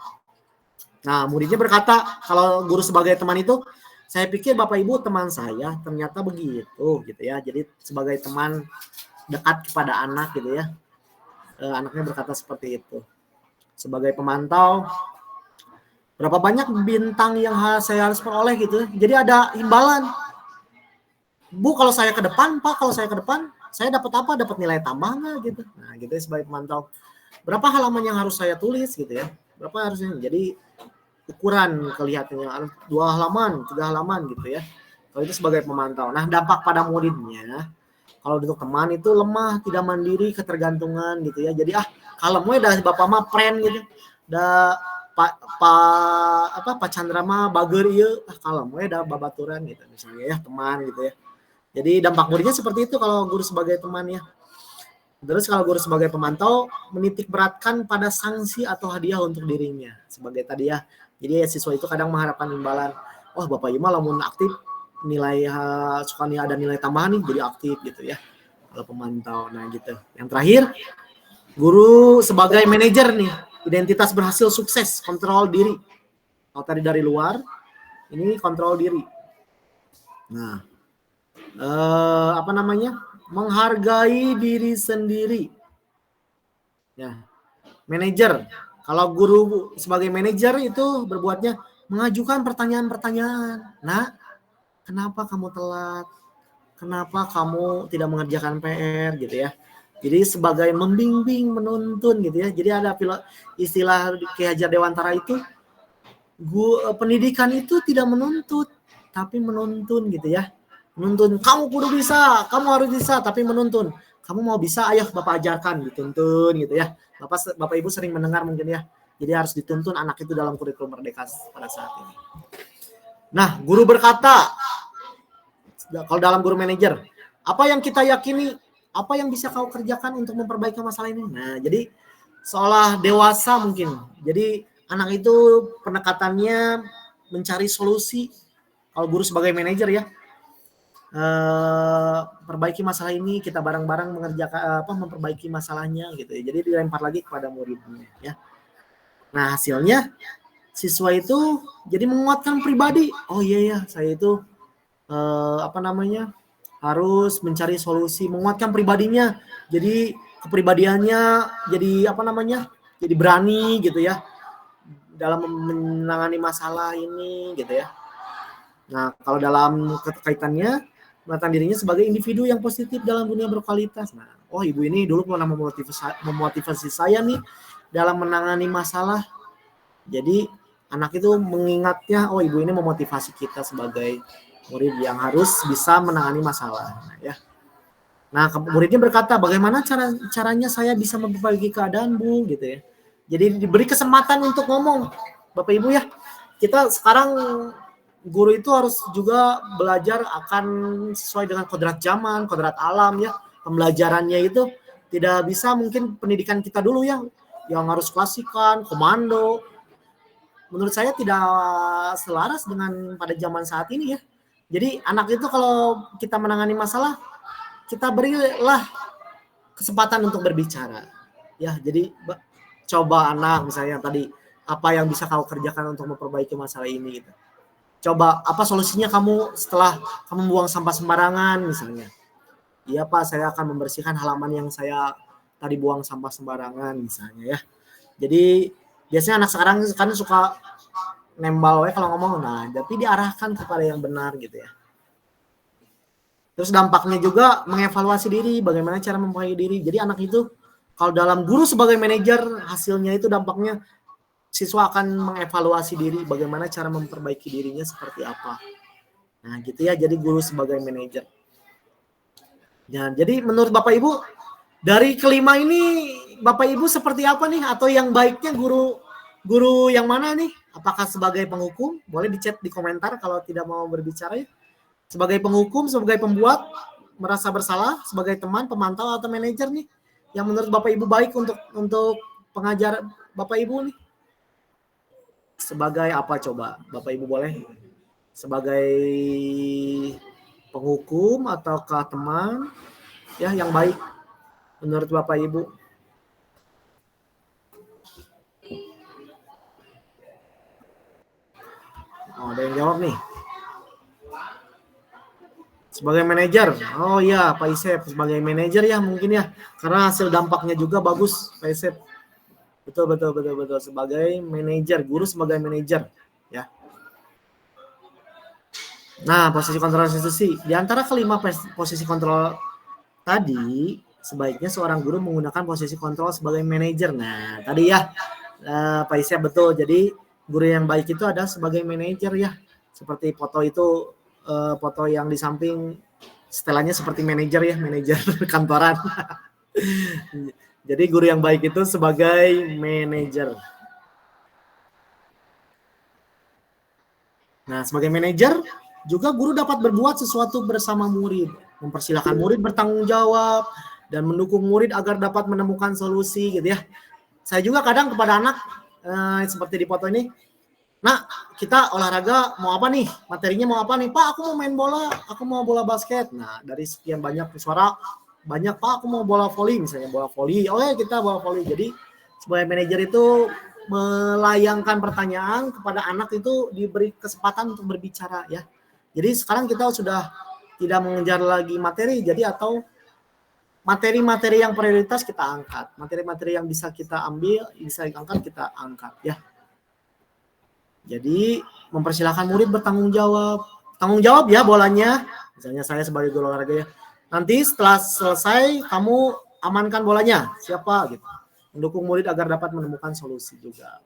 Nah, muridnya berkata, kalau guru sebagai teman itu, saya pikir Bapak Ibu teman saya, ternyata begitu gitu ya. Jadi sebagai teman dekat kepada anak gitu ya. Anaknya berkata seperti itu. Sebagai pemantau, berapa banyak bintang yang saya harus peroleh gitu. Jadi ada imbalan. Bu, kalau saya ke depan, Pak, kalau saya ke depan, saya dapat apa? Dapat nilai tambah nggak gitu. Nah, gitu ya sebagai pemantau. Berapa halaman yang harus saya tulis gitu ya? Berapa harusnya? Jadi ukuran kelihatannya harus 2 halaman, 3 halaman gitu ya. Kalau itu sebagai pemantau. Nah, dampak pada muridnya, kalau untuk teman itu lemah, tidak mandiri, ketergantungan gitu ya. Jadi kalem we dah Bapak mah pren gitu. Da Pak Chandra mah bager ieu, kalem we dah babaturan gitu misalnya ya, teman gitu ya. Jadi dampak muridnya seperti itu kalau guru sebagai teman ya. Terus kalau guru sebagai pemantau menitik beratkan pada sanksi atau hadiah untuk dirinya sebagai tadi ya. Jadi siswa itu kadang mengharapkan imbalan. Oh Bapak Ima lamun aktif nilai suka ada nilai tambahan nih jadi aktif gitu ya. Kalau pemantau. Nah gitu. Yang terakhir guru sebagai manajer nih. Identitas berhasil sukses, kontrol diri. Kalau tadi dari luar, ini kontrol diri. Nah, menghargai diri sendiri. Ya, manajer. Kalau guru sebagai manajer itu berbuatnya mengajukan pertanyaan-pertanyaan. Nah, kenapa kamu telat? Kenapa kamu tidak mengerjakan PR gitu ya? Jadi sebagai membimbing, menuntun gitu ya. Jadi ada istilah Ki Hajar Dewantara itu, pendidikan itu tidak menuntut, tapi menuntun gitu ya. Menuntun, kamu kudu bisa, kamu harus bisa, tapi menuntun. Kamu mau bisa, ayo Bapak ajarkan, dituntun gitu ya. Bapak Ibu sering mendengar mungkin ya. Jadi harus dituntun anak itu dalam kurikulum Merdeka pada saat ini. Nah, guru berkata, kalau dalam guru manajer, apa yang kita yakini, apa yang bisa kau kerjakan untuk memperbaiki masalah ini. Nah, jadi seolah dewasa mungkin. Jadi anak itu pendekatannya mencari solusi. Kalau guru sebagai manajer ya, perbaiki masalah ini, kita bareng-bareng mengerjakan memperbaiki masalahnya gitu ya. Jadi dilempar lagi kepada muridnya ya. Nah, hasilnya siswa itu jadi menguatkan pribadi. Oh iya ya, saya itu harus mencari solusi, menguatkan pribadinya. Jadi kepribadiannya jadi jadi berani gitu ya dalam menangani masalah ini gitu ya. Nah, kalau dalam kaitannya menetapkan dirinya sebagai individu yang positif dalam dunia berkualitas. Nah, oh ibu ini dulu pernah memotivasi saya nih dalam menangani masalah. Jadi anak itu mengingatnya, oh ibu ini memotivasi kita sebagai murid yang harus bisa menangani masalah. Nah, ya. Nah, muridnya berkata, bagaimana caranya saya bisa memperbaiki keadaan Bu gitu ya. Jadi diberi kesempatan untuk ngomong. Bapak Ibu ya, kita sekarang guru itu harus juga belajar akan sesuai dengan kodrat zaman, kodrat alam ya. Pembelajarannya itu tidak bisa mungkin pendidikan kita dulu ya, yang harus klasikan, komando. Menurut saya tidak selaras dengan pada zaman saat ini ya. Jadi anak itu kalau kita menangani masalah, kita berilah kesempatan untuk berbicara. Ya, jadi coba anak misalnya tadi, apa yang bisa kau kerjakan untuk memperbaiki masalah ini gitu. Coba apa solusinya kamu setelah kamu buang sampah sembarangan misalnya. Iya Pak, saya akan membersihkan halaman yang saya tadi buang sampah sembarangan misalnya ya. Jadi biasanya anak sekarang kan suka nembal kalau ngomong, nah tapi diarahkan kepada yang benar gitu ya. Terus dampaknya juga mengevaluasi diri, bagaimana cara memperbaiki diri. Jadi anak itu kalau dalam guru sebagai manajer, hasilnya itu dampaknya siswa akan mengevaluasi diri, bagaimana cara memperbaiki dirinya seperti apa. Nah gitu ya, jadi guru sebagai manajer. Ya, jadi menurut Bapak Ibu, dari kelima ini Bapak Ibu seperti apa nih? Atau yang baiknya guru yang mana nih? Apakah sebagai penghukum? Boleh di-chat di komentar kalau tidak mau berbicara ya. Sebagai penghukum, sebagai pembuat, merasa bersalah, sebagai teman, pemantau atau manajer nih? Yang menurut Bapak Ibu baik untuk pengajar Bapak Ibu nih? Sebagai apa coba? Bapak Ibu boleh? Sebagai penghukum ataukah teman? Ya, yang baik menurut Bapak Ibu. Oh, ada yang jawab nih. Sebagai manajer. Oh iya, Pak Isep sebagai manajer ya mungkin ya. Karena hasil dampaknya juga bagus, Pak Isep. Betul. Sebagai manajer, guru sebagai manajer ya. Nah, posisi kontrol institusi. Di antara kelima posisi kontrol tadi, sebaiknya seorang guru menggunakan posisi kontrol sebagai manajer. Nah, tadi ya Pak Isep betul. Jadi guru yang baik itu ada sebagai manajer ya. Seperti foto itu, foto yang di samping setelannya seperti manajer ya, manajer kantoran. Jadi guru yang baik itu sebagai manajer. Nah, sebagai manajer juga guru dapat berbuat sesuatu bersama murid, mempersilahkan murid bertanggung jawab dan mendukung murid agar dapat menemukan solusi gitu ya. Saya juga kadang kepada anak seperti di foto ini, nah kita olahraga mau apa nih? Materinya mau apa nih? Pak, aku mau main bola, aku mau bola basket. Nah, dari sekian banyak suara banyak, Pak, aku mau bola voli misalnya, bola voli. Oh ya, kita bola voli. Jadi sebagai manajer itu melayangkan pertanyaan kepada anak itu diberi kesempatan untuk berbicara ya. Jadi sekarang kita sudah tidak mengejar lagi materi, jadi atau materi-materi yang prioritas kita angkat, materi-materi yang bisa kita ambil, bisa diangkat kita angkat ya. Jadi mempersilahkan murid bertanggung jawab, tanggung jawab ya bolanya. Misalnya saya sebagai guru olahraga ya. Nanti setelah selesai kamu amankan bolanya, siapa gitu. Mendukung murid agar dapat menemukan solusi juga.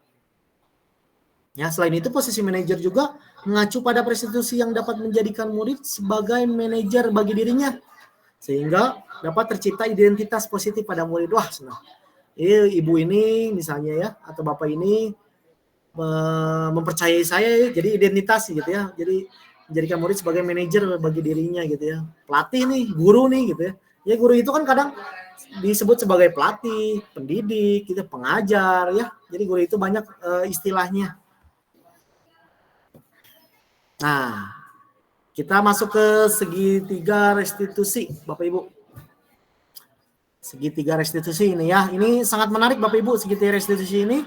Ya, selain itu posisi manajer juga mengacu pada prostitusi yang dapat menjadikan murid sebagai manajer bagi dirinya. Sehingga dapat tercipta identitas positif pada murid. Wah, senang. Ibu ini misalnya ya, atau bapak ini mempercayai saya, jadi identitas gitu ya. Jadi menjadikan murid sebagai manajer bagi dirinya gitu ya. Pelatih nih, guru nih gitu ya. Ya guru itu kan kadang disebut sebagai pelatih, pendidik, gitu, pengajar ya. Jadi guru itu banyak istilahnya. Nah, kita masuk ke segitiga restitusi, Bapak Ibu. Segitiga restitusi ini ya. Ini sangat menarik Bapak Ibu, segitiga restitusi ini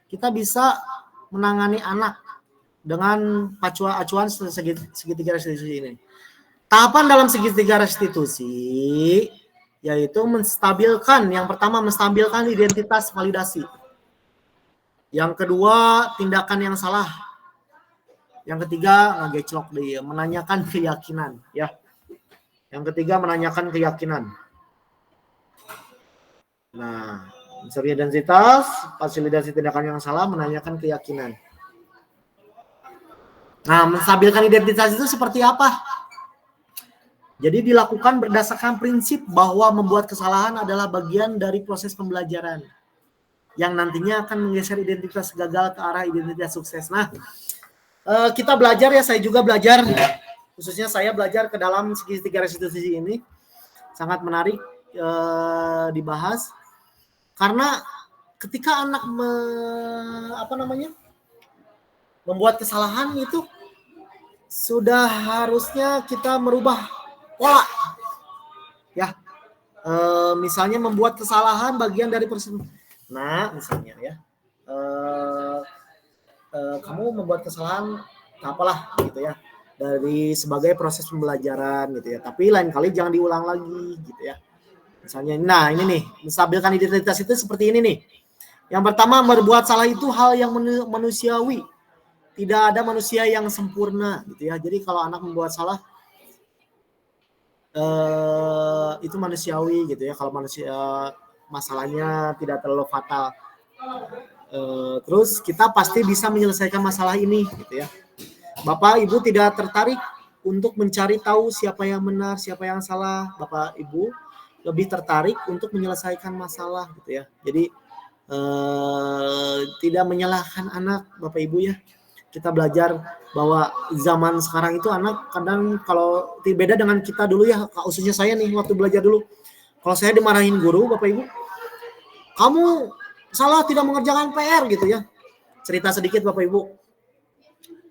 kita bisa menangani anak dengan acuan segitiga restitusi ini. Tahapan dalam segitiga restitusi yaitu menstabilkan, yang pertama menstabilkan identitas validasi. Yang kedua, tindakan yang salah. Yang ketiga, ngegeclok dia, menanyakan keyakinan ya. Yang ketiga, menanyakan keyakinan. Nah, unsur identitas, fasilitasi tindakan yang salah, menanyakan keyakinan. Nah, menstabilkan identitas itu seperti apa? Jadi dilakukan berdasarkan prinsip bahwa membuat kesalahan adalah bagian dari proses pembelajaran yang nantinya akan menggeser identitas gagal ke arah identitas sukses. Nah, kita belajar ya, saya juga belajar, khususnya saya belajar ke dalam segitiga restitusi ini, sangat menarik dibahas, karena ketika anak membuat kesalahan itu sudah harusnya kita merubah pola, ya, misalnya membuat kesalahan bagian dari proses. Nah, misalnya ya, kamu membuat kesalahan apalah gitu ya, dari sebagai proses pembelajaran gitu ya, tapi lain kali jangan diulang lagi gitu ya. Misalnya, nah ini nih, menstabilkan identitas itu seperti ini nih. Yang pertama, berbuat salah itu hal yang manusiawi. Tidak ada manusia yang sempurna gitu ya. Jadi kalau anak membuat salah itu manusiawi gitu ya. Kalau manusia masalahnya tidak terlalu fatal. Terus kita pasti bisa menyelesaikan masalah ini gitu ya. Bapak Ibu tidak tertarik untuk mencari tahu siapa yang benar, siapa yang salah. Bapak Ibu lebih tertarik untuk menyelesaikan masalah gitu ya. Jadi tidak menyalahkan anak, Bapak Ibu ya. Kita belajar bahwa zaman sekarang itu anak kadang kalau beda dengan kita dulu ya, khususnya saya nih waktu belajar dulu. Kalau saya dimarahin guru, Bapak Ibu, kamu salah tidak mengerjakan PR gitu ya. Cerita sedikit Bapak Ibu.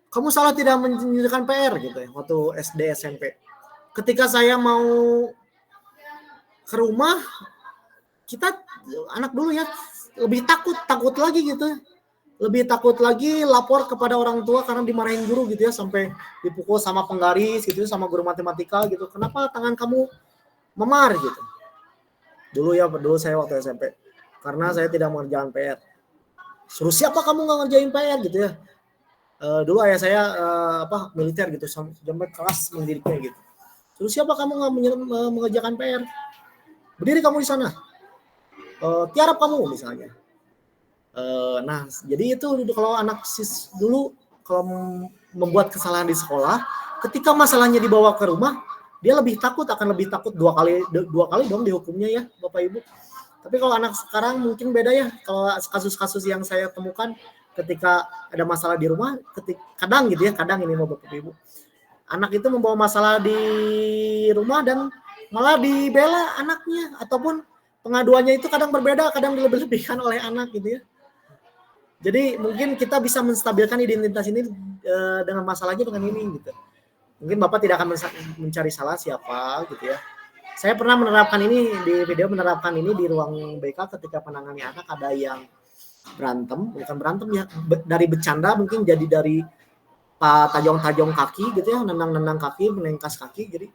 Kamu salah tidak mengerjakan PR gitu ya waktu SD SMP. Ketika saya mau ke rumah, kita anak dulu ya lebih takut lagi gitu. lebih takut lagi lapor kepada orang tua karena dimarahin guru gitu ya, sampai dipukul sama penggaris gitu sama guru matematika gitu. Kenapa tangan kamu memar gitu. Dulu saya waktu SMP. Karena saya tidak mengerjakan PR. Suruh siapa kamu nggak ngerjain PR gitu ya. Dulu ayah saya militer gitu, sampai keras mendidiknya gitu. Suruh siapa kamu nggak mengerjakan PR? Berdiri kamu di sana. Tiarap kamu misalnya. Nah, jadi itu kalau anak dulu kalau membuat kesalahan di sekolah, ketika masalahnya dibawa ke rumah, dia akan lebih takut dua kali dong dihukumnya ya, Bapak Ibu. Tapi kalau anak sekarang mungkin beda ya. Kalau kasus-kasus yang saya temukan ketika ada masalah di rumah, kadang ini Bapak Ibu. Anak itu membawa masalah di rumah dan malah dibela anaknya, ataupun pengaduannya itu kadang berbeda, kadang dilebih-lebihkan oleh anak gitu ya. Jadi mungkin kita bisa menstabilkan identitas ini dengan masalahnya dengan ini gitu. Mungkin Bapak tidak akan mencari salah siapa gitu ya. Saya pernah menerapkan ini di ruang BK ketika menangani anak ada yang bukan berantem ya, dari bercanda mungkin jadi dari tajong-tajong kaki gitu ya, nendang-nendang kaki, menengkas kaki. Jadi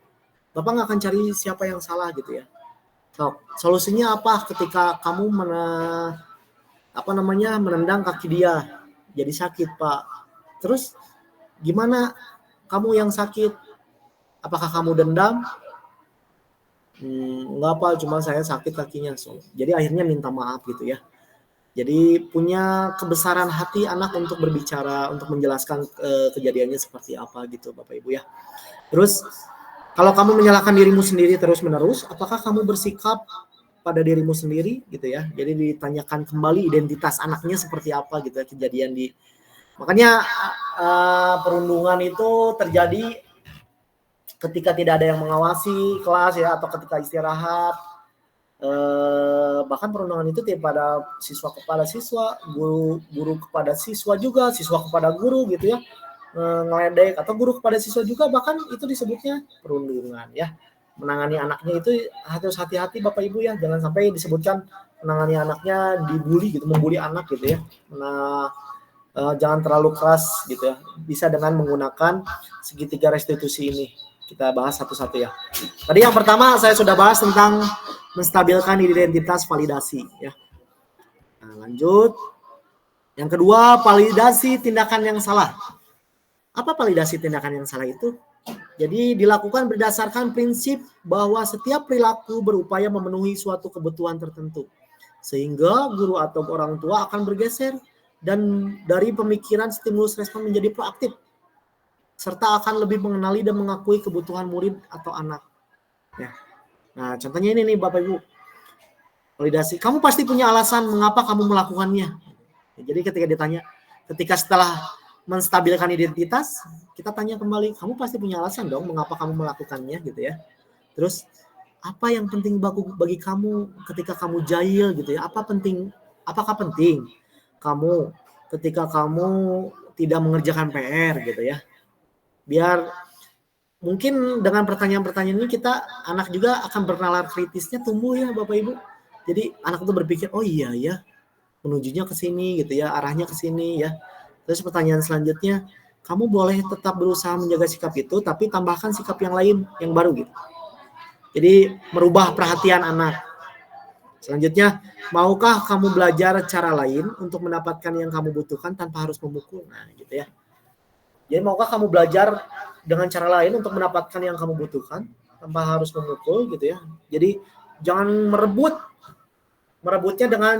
Bapak nggak akan cari siapa yang salah gitu ya. So, solusinya apa ketika kamu menendang kaki dia jadi sakit, Pak? Terus gimana kamu yang sakit? Apakah kamu dendam? Enggak, Pak, cuma saya sakit kakinya. Jadi akhirnya minta maaf gitu ya. Jadi punya kebesaran hati anak untuk berbicara, untuk menjelaskan kejadiannya seperti apa gitu, Bapak Ibu ya. Terus kalau kamu menyalahkan dirimu sendiri terus-menerus, apakah kamu bersikap pada dirimu sendiri gitu ya. Jadi ditanyakan kembali identitas anaknya seperti apa gitu ya, kejadian di. Makanya perundungan itu terjadi ketika tidak ada yang mengawasi kelas ya, atau ketika istirahat. Bahkan perundungan itu pada siswa kepada siswa, guru kepada siswa juga, siswa kepada guru gitu ya, ngeledek, atau guru kepada siswa juga, bahkan itu disebutnya perundungan ya. Menangani anaknya itu harus hati-hati Bapak Ibu ya, jangan sampai disebutkan menangani anaknya dibully gitu, membuli anak gitu ya. Nah, jangan terlalu keras gitu ya. Bisa dengan menggunakan segitiga restitusi ini. Kita bahas satu-satu ya. Tadi yang pertama saya sudah bahas tentang menstabilkan identitas validasi ya. Nah, lanjut. Yang kedua, validasi tindakan yang salah. Apa validasi tindakan yang salah itu? Jadi dilakukan berdasarkan prinsip bahwa setiap perilaku berupaya memenuhi suatu kebutuhan tertentu. Sehingga guru atau orang tua akan bergeser dan dari pemikiran stimulus respon menjadi proaktif, serta akan lebih mengenali dan mengakui kebutuhan murid atau anak. Ya. Nah, contohnya ini nih Bapak Ibu. Validasi. Kamu pasti punya alasan mengapa kamu melakukannya. Jadi ketika setelah menstabilkan identitas, kita tanya kembali, kamu pasti punya alasan dong mengapa kamu melakukannya gitu ya. Terus apa yang penting bagi kamu ketika kamu jahil gitu ya? Apakah penting kamu ketika kamu tidak mengerjakan PR gitu ya? Biar mungkin dengan pertanyaan-pertanyaan ini anak juga akan bernalar kritisnya tumbuh ya Bapak Ibu. Jadi anak itu berpikir, oh iya ya, menujunya ke sini gitu ya, arahnya ke sini ya. Terus pertanyaan selanjutnya, kamu boleh tetap berusaha menjaga sikap itu, tapi tambahkan sikap yang lain, yang baru gitu. Jadi merubah perhatian anak. Selanjutnya, maukah kamu belajar cara lain untuk mendapatkan yang kamu butuhkan tanpa harus memukul? Nah gitu ya. Jadi maukah kamu belajar dengan cara lain untuk mendapatkan yang kamu butuhkan tanpa harus memukul gitu ya. Jadi jangan merebutnya dengan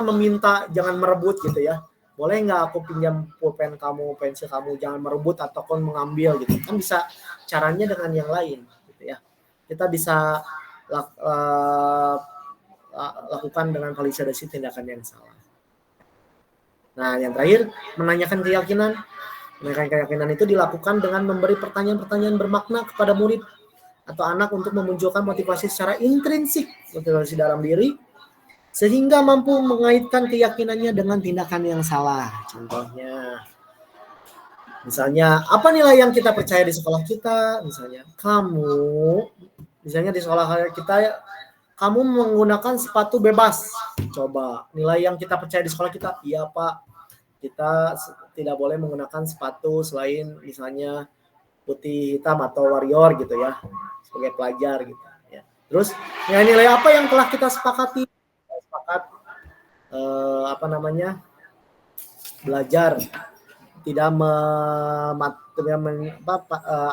meminta, jangan merebut gitu ya. Boleh nggak aku pinjam pulpen kamu, pensil kamu, jangan merebut ataupun mengambil gitu. Kan bisa caranya dengan yang lain gitu ya. Kita bisa lakukan dengan validasi tindakan yang salah. Nah, yang terakhir, menanyakan keyakinan. Menanyakan keyakinan itu dilakukan dengan memberi pertanyaan-pertanyaan bermakna kepada murid atau anak untuk memunculkan motivasi secara intrinsik, motivasi dalam diri, sehingga mampu mengaitkan keyakinannya dengan tindakan yang salah. Contohnya, misalnya, apa nilai yang kita percaya di sekolah kita? Misalnya di sekolah kita, kamu menggunakan sepatu bebas. Coba, nilai yang kita percaya di sekolah kita, iya Pak. kita tidak boleh menggunakan sepatu selain misalnya putih hitam atau warrior gitu ya, sebagai pelajar gitu ya. Terus nilai-nilai apa yang telah kita sepakati? Sepakat belajar tidak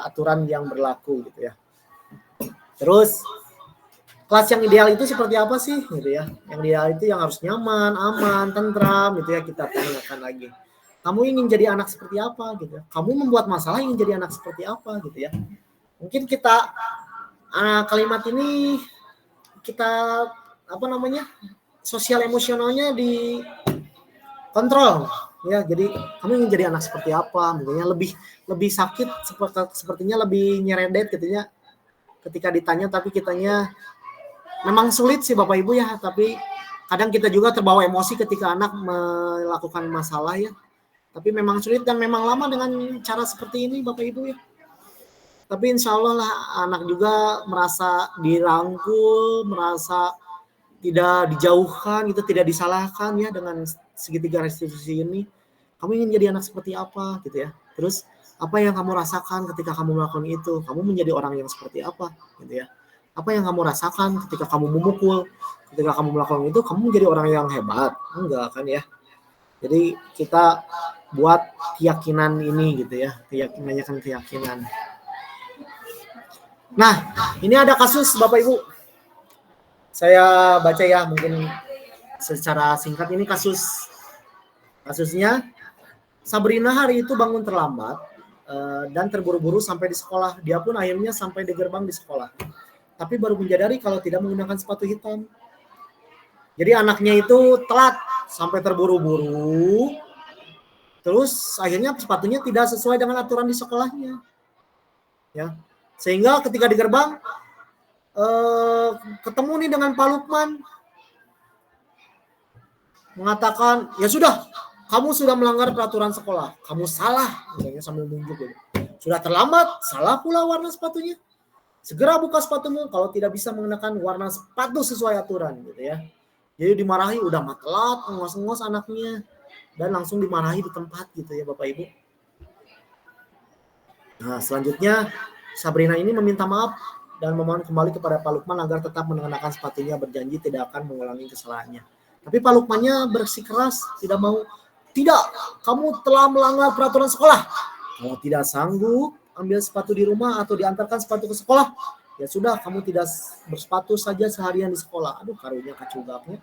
aturan yang berlaku gitu ya. Terus kelas yang ideal itu seperti apa sih gitu ya? Yang ideal itu yang harus nyaman, aman, tentram gitu ya, kita tanyakan lagi. Kamu ingin jadi anak seperti apa gitu ya? Kamu membuat masalah ingin jadi anak seperti apa gitu ya? Mungkin kita kalimat ini kita sosial emosionalnya dikontrol ya. Jadi kamu ingin jadi anak seperti apa? Mungkinnya lebih sakit, sepertinya lebih nyeredet gitu ya ketika ditanya, tapi kitanya memang sulit sih Bapak Ibu ya, tapi kadang kita juga terbawa emosi ketika anak melakukan masalah ya. Tapi memang sulit dan memang lama dengan cara seperti ini Bapak Ibu ya. Tapi insya Allah lah anak juga merasa dirangkul, merasa tidak dijauhkan gitu, tidak disalahkan ya dengan segitiga restitusi ini. Kamu ingin jadi anak seperti apa gitu ya. Terus apa yang kamu rasakan ketika kamu melakukan itu? Kamu menjadi orang yang seperti apa gitu ya. Apa yang kamu rasakan ketika kamu memukul, ketika kamu melakukan itu, kamu menjadi orang yang hebat? Enggak kan ya. Jadi kita buat keyakinan ini gitu ya, keyakinan. Nah, ini ada kasus Bapak Ibu. Saya baca ya mungkin secara singkat. Ini kasusnya Sabrina hari itu bangun terlambat dan terburu-buru sampai di sekolah. Dia pun akhirnya sampai di gerbang di sekolah. Tapi baru menyadari kalau tidak menggunakan sepatu hitam. Jadi anaknya itu telat sampai terburu-buru. Terus akhirnya sepatunya tidak sesuai dengan aturan di sekolahnya. Ya. Sehingga ketika di gerbang ketemu nih dengan Pak Lukman. Mengatakan, "Ya sudah, kamu sudah melanggar peraturan sekolah. Kamu salah." Misalnya sambil nunjuk gitu. Sudah terlambat, salah pula warna sepatunya. Segera buka sepatumu kalau tidak bisa menggunakan warna sepatu sesuai aturan gitu ya. Jadi dimarahi, udah telat, ngos-ngos anaknya. Dan langsung dimarahi di tempat gitu ya Bapak Ibu. Nah selanjutnya Sabrina ini meminta maaf dan memohon kembali kepada Pak Lukman agar tetap mengenakan sepatunya, berjanji tidak akan mengulangi kesalahannya. Tapi Pak Lukmannya bersikeras, tidak mau. Tidak, kamu telah melanggar peraturan sekolah. Kalau tidak sanggup ambil sepatu di rumah atau diantarkan sepatu ke sekolah, ya sudah kamu tidak bersepatu saja seharian di sekolah. Aduh karunya kacugapnya.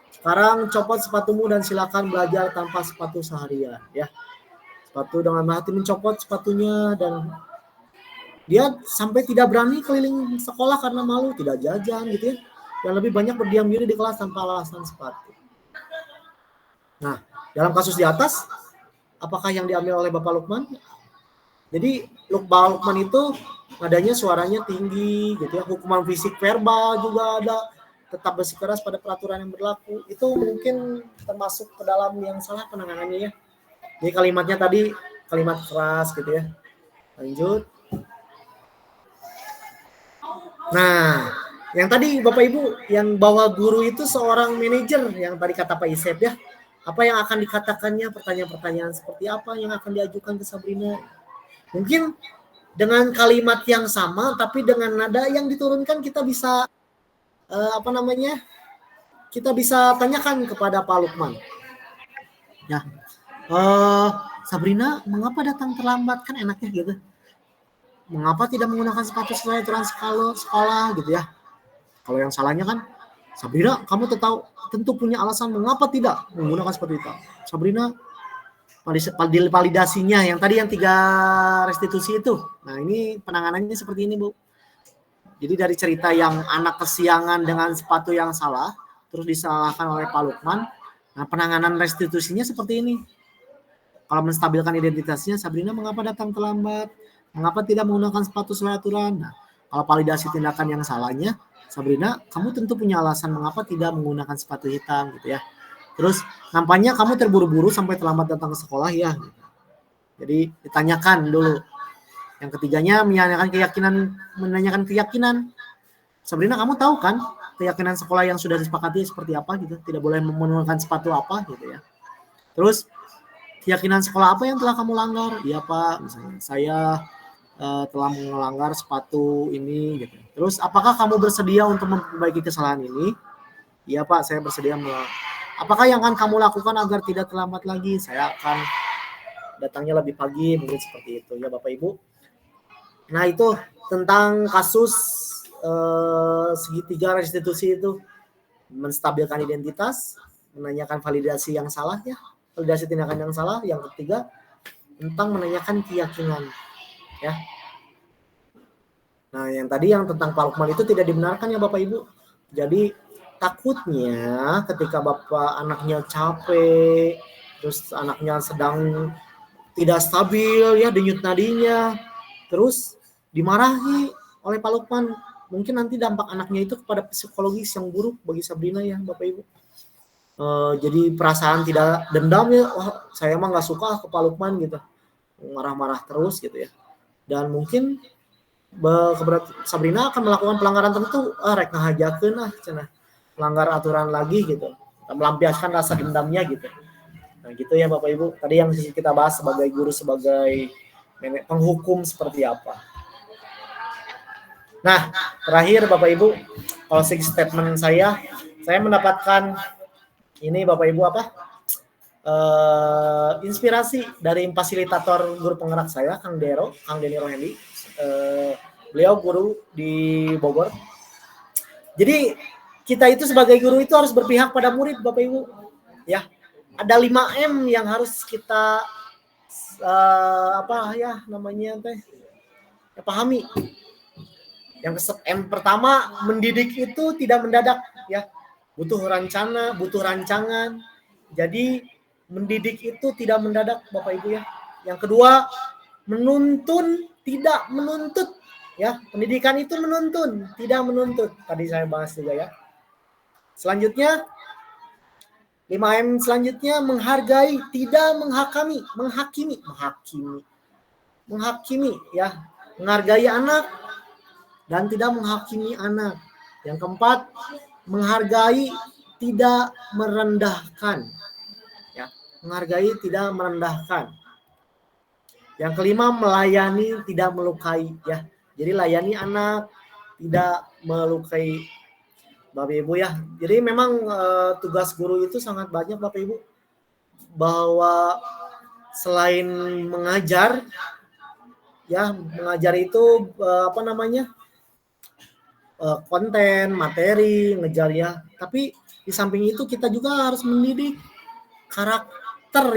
Sekarang copot sepatumu dan silakan belajar tanpa sepatu seharian ya. Sepatu dengan hati mencopot sepatunya dan dia sampai tidak berani keliling sekolah karena malu, tidak jajan gitu ya. Dan lebih banyak berdiam diri di kelas tanpa alasan sepatu. Nah, dalam kasus di atas, apakah yang diambil oleh Bapak Lukman? Jadi Bapak Lukman itu adanya suaranya tinggi gitu ya. Hukuman fisik verbal juga ada. Tetap bersikeras pada peraturan yang berlaku. Itu mungkin termasuk ke dalam yang salah penanganannya ya. Jadi kalimatnya tadi kalimat keras gitu ya. Lanjut. Nah, yang tadi Bapak Ibu yang bahwa guru itu seorang manajer yang tadi kata Pak Isep ya. Apa yang akan dikatakannya, pertanyaan-pertanyaan seperti apa yang akan diajukan ke Sabrina? Mungkin dengan kalimat yang sama tapi dengan nada yang diturunkan kita bisa kita bisa tanyakan kepada Pak Lukman. Ya, Sabrina, mengapa datang terlambat? Kan enaknya gitu. Mengapa tidak menggunakan sepatu sesuai aturan sekolah gitu ya? Kalau yang salahnya kan, Sabrina, kamu tentu punya alasan mengapa tidak menggunakan sepatu hitam. Sabrina, validasinya yang tadi yang 3 restitusi itu. Nah ini penanganannya seperti ini Bu. Jadi dari cerita yang anak kesiangan dengan sepatu yang salah, terus disalahkan oleh Pak Lukman, nah penanganan restitusinya seperti ini. Kalau menstabilkan identitasnya, Sabrina mengapa datang terlambat? Mengapa tidak menggunakan sepatu sesuai aturan? Nah, kalau validasi tindakan yang salahnya, Sabrina, kamu tentu punya alasan mengapa tidak menggunakan sepatu hitam gitu ya. Terus nampaknya kamu terburu-buru sampai terlambat datang ke sekolah ya. Jadi ditanyakan dulu. Yang ketiganya menanyakan keyakinan. Sabrina, kamu tahu kan keyakinan sekolah yang sudah disepakati seperti apa gitu? Tidak boleh menggunakan sepatu apa gitu ya. Terus keyakinan sekolah apa yang telah kamu langgar? Iya Pak, misalnya saya telah melanggar sepatu ini gitu. Terus apakah kamu bersedia untuk memperbaiki kesalahan ini? Iya Pak, saya bersedia. Apakah yang akan kamu lakukan agar tidak terlambat lagi? Saya akan datangnya lebih pagi, mungkin seperti itu ya Bapak Ibu. Nah itu tentang kasus segitiga restitusi itu, menstabilkan identitas, menanyakan validasi yang salah ya, validasi tindakan yang salah. Yang ketiga tentang menanyakan keyakinan ya. Nah yang tadi yang tentang Pak Lukman itu tidak dibenarkan ya Bapak Ibu. Jadi takutnya ketika Bapak anaknya capek, terus anaknya sedang tidak stabil ya denyut nadinya, terus dimarahi oleh Pak Lukman, mungkin nanti dampak anaknya itu kepada psikologis yang buruk bagi Sabrina ya Bapak Ibu. Jadi perasaan tidak dendam ya, wah saya mah nggak suka ke Pak Lukman gitu, marah-marah terus gitu ya. Dan mungkin Sabrina akan melakukan pelanggaran tertentu, rek ngahajakeun cenah, melanggar aturan lagi gitu, melampiaskan rasa dendamnya gitu. Nah gitu ya Bapak Ibu, tadi yang kita bahas sebagai guru, sebagai penghukum seperti apa. Nah terakhir Bapak Ibu, closing statement saya mendapatkan ini Bapak Ibu apa? Inspirasi dari fasilitator guru penggerak saya, Kang Denny Rohendi. Beliau guru di Bogor. Jadi kita itu sebagai guru itu harus berpihak pada murid Bapak Ibu. Ya, ada 5M yang harus kita pahami. Yang pertama, mendidik itu tidak mendadak ya. Butuh rencana, butuh rancangan. Jadi mendidik itu tidak mendadak Bapak Ibu ya. Yang kedua, menuntun tidak menuntut ya. Pendidikan itu menuntun, tidak menuntut. Tadi saya bahas juga ya. Selanjutnya 5M selanjutnya, menghargai tidak menghakimi, menghakimi ya. Menghargai anak dan tidak menghakimi anak. Yang keempat, menghargai tidak merendahkan. Menghargai tidak merendahkan. Yang kelima, melayani tidak melukai ya. Jadi layani anak, tidak melukai Bapak Ibu ya. Jadi memang tugas guru itu sangat banyak Bapak Ibu. Bahwa selain mengajar ya, mengajar itu konten, materi, ngejar ya. Tapi di samping itu kita juga harus mendidik karakter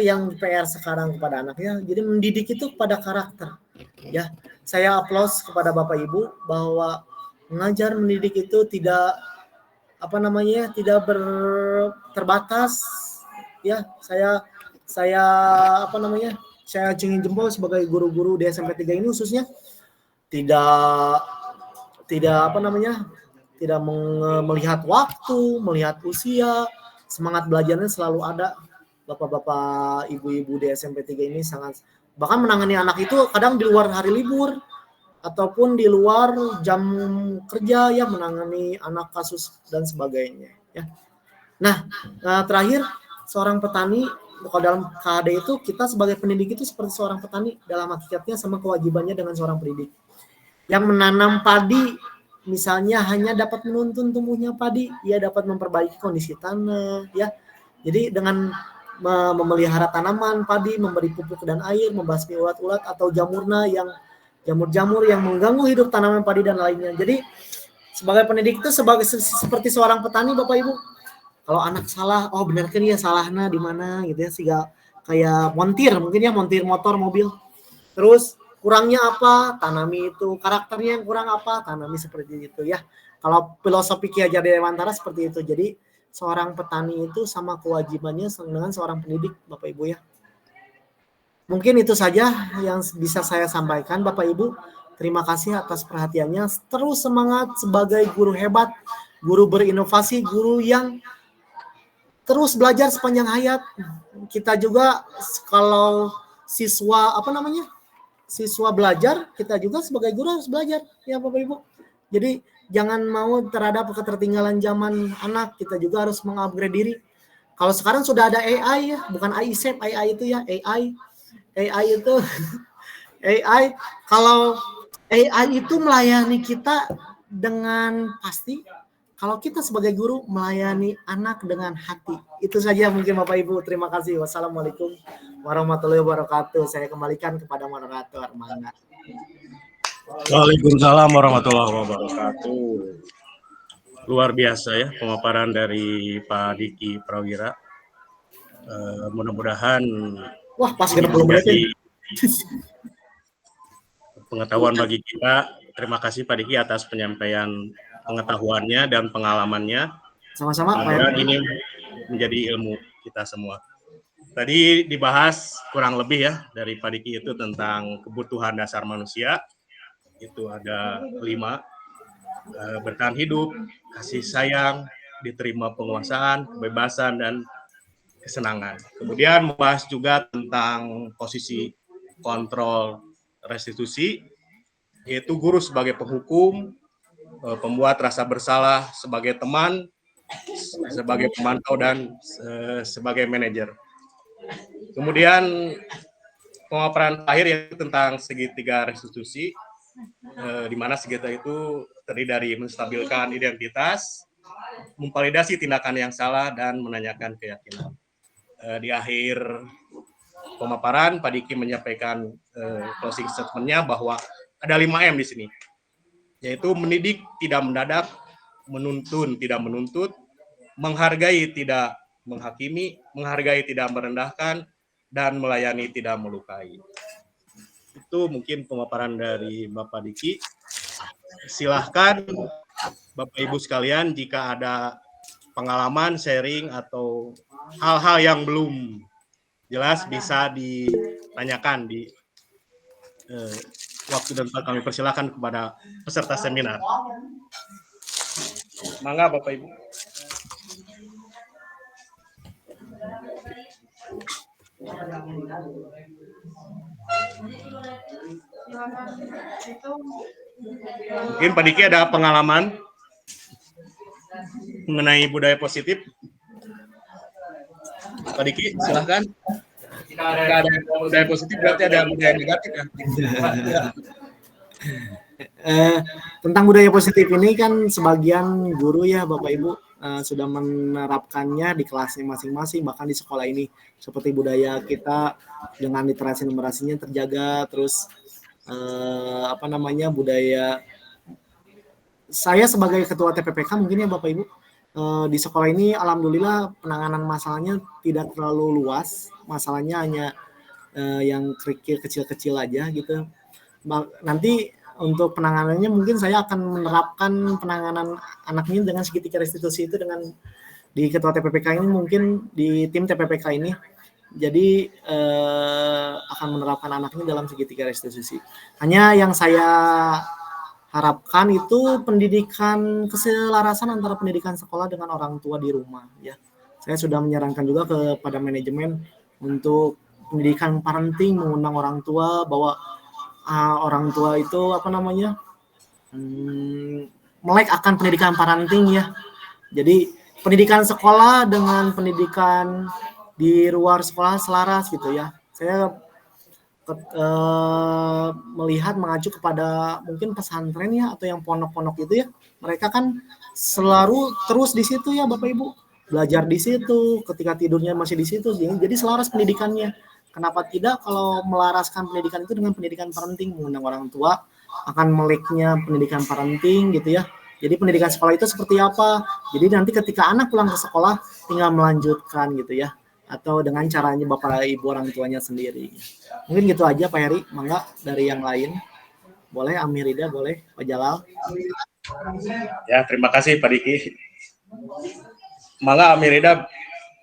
yang PR sekarang kepada anaknya. Jadi mendidik itu kepada karakter ya. Saya aplaus kepada Bapak Ibu bahwa mengajar, mendidik itu tidak terbatas ya. Saya acungin jempol sebagai guru-guru di SMP 3 ini khususnya, tidak melihat waktu, melihat usia, semangat belajarnya selalu ada. Bapak-bapak, ibu-ibu di SMP 3 ini sangat, bahkan menangani anak itu kadang di luar hari libur ataupun di luar jam kerja ya, menangani anak kasus dan sebagainya ya. Nah, terakhir, seorang petani, kalau dalam KHD itu kita sebagai pendidik itu seperti seorang petani dalam hakikatnya, sama kewajibannya dengan seorang pendidik. Yang menanam padi misalnya hanya dapat menuntun tumbuhnya padi, ia dapat memperbaiki kondisi tanah ya. Jadi dengan memelihara tanaman padi, memberi pupuk dan air, membasmi ulat-ulat atau jamur-jamur yang mengganggu hidup tanaman padi dan lainnya. Jadi sebagai pendidik itu seperti seorang petani Bapak Ibu. Kalau anak salah, oh benar kan ya, salahnya di mana gitu ya, sehingga kayak montir mungkin ya, montir motor, mobil. Terus kurangnya apa, tanami itu. Karakternya yang kurang apa, tanami seperti itu ya. Kalau filosofi Ki Hajar Dewantara seperti itu. Jadi seorang petani itu sama kewajibannya dengan seorang pendidik Bapak Ibu ya. Mungkin itu saja yang bisa saya sampaikan Bapak Ibu. Terima kasih atas perhatiannya. Terus semangat sebagai guru hebat, guru berinovasi, guru yang terus belajar sepanjang hayat. Kita juga kalau siswa siswa belajar, kita juga sebagai guru harus belajar ya Bapak Ibu. Jadi jangan mau terhadap ketertinggalan zaman anak, kita juga harus mengupgrade diri. Kalau sekarang sudah ada AI ya, bukan AICEP, AI itu ya, AI itu AI. Kalau AI itu melayani kita dengan pasti, kalau kita sebagai guru melayani anak dengan hati. Itu saja mungkin Bapak Ibu. Terima kasih. Wassalamualaikum warahmatullahi wabarakatuh. Saya kembalikan kepada moderator. Mangga. Waalaikumsalam warahmatullahi wabarakatuh. Luar biasa ya pemaparan dari Pak Diki Prawira. Mudah-mudahan Wah, pas ini 60 menit. menjadi pengetahuan bagi kita. Terima kasih Pak Diki atas penyampaian pengetahuannya dan pengalamannya. Sama-sama Pak Mudah-mudahan Heri. ini menjadi ilmu kita semua. Tadi dibahas kurang lebih ya dari Pak Diki itu tentang kebutuhan dasar manusia. Itu ada 5, bertahan hidup, kasih sayang, diterima penguasaan, kebebasan, dan kesenangan. Kemudian membahas juga tentang posisi kontrol restitusi, yaitu guru sebagai penghukum, pembuat rasa bersalah sebagai teman, sebagai pemantau, dan sebagai manajer. Kemudian pemaparan terakhir yaitu tentang segitiga restitusi, di mana segitiga itu terdiri dari menstabilkan identitas, memvalidasi tindakan yang salah, dan menanyakan keyakinan. Di akhir pemaparan, Pak Diki menyampaikan closing statement-nya bahwa ada 5M di sini, yaitu mendidik tidak mendadak, menuntun tidak menuntut, menghargai tidak menghakimi, menghargai tidak merendahkan, dan melayani tidak melukai. Itu mungkin pemaparan dari Bapak Diki. Silahkan Bapak Ibu sekalian jika ada pengalaman, sharing, atau hal-hal yang belum jelas bisa ditanyakan di waktu dan tempat. Kami persilahkan kepada peserta seminar. Mangga Bapak Ibu. Mungkin Pak Diki ada pengalaman mengenai budaya positif. Pak Diki, silahkan. Jika ada budaya positif, berarti ada budaya negatif ya? Tentang budaya positif ini kan sebagian guru ya Bapak Ibu sudah menerapkannya di kelasnya masing-masing, bahkan di sekolah ini, seperti budaya kita dengan literasi numerasinya terjaga, terus budaya saya sebagai ketua TPPK mungkin ya Bapak Ibu, di sekolah ini alhamdulillah penanganan masalahnya tidak terlalu luas, masalahnya hanya yang kerikil kecil-kecil aja gitu. Nanti untuk penanganannya mungkin saya akan menerapkan penanganan anak ini dengan segitiga restitusi itu dengan di ketua TPPK ini, mungkin di tim TPPK ini. Jadi akan menerapkan anak ini dalam segitiga restitusi. Hanya yang saya harapkan itu pendidikan keselarasan antara pendidikan sekolah dengan orang tua di rumah ya. Saya sudah menyarankan juga kepada manajemen untuk pendidikan parenting, mengundang orang tua bahwa orang tua itu melek akan pendidikan parenting ya. Jadi pendidikan sekolah dengan pendidikan di luar sekolah selaras gitu ya. Saya melihat mengacu kepada mungkin pesantren ya, atau yang pondok-pondok itu ya, mereka kan selalu terus di situ ya Bapak Ibu, belajar di situ, ketika tidurnya masih di situ, jadi selaras pendidikannya. Kenapa tidak kalau melaraskan pendidikan itu dengan pendidikan parenting, mengundang orang tua akan meleknya pendidikan parenting gitu ya. Jadi pendidikan sekolah itu seperti apa, jadi nanti ketika anak pulang ke sekolah tinggal melanjutkan gitu ya, atau dengan caranya Bapak Ibu orang tuanya sendiri. Mungkin gitu aja Pak Heri, mangga dari yang lain. Boleh Amirida, boleh Pak Jalal. Ya, terima kasih Pak Diki. Mangga Amirida,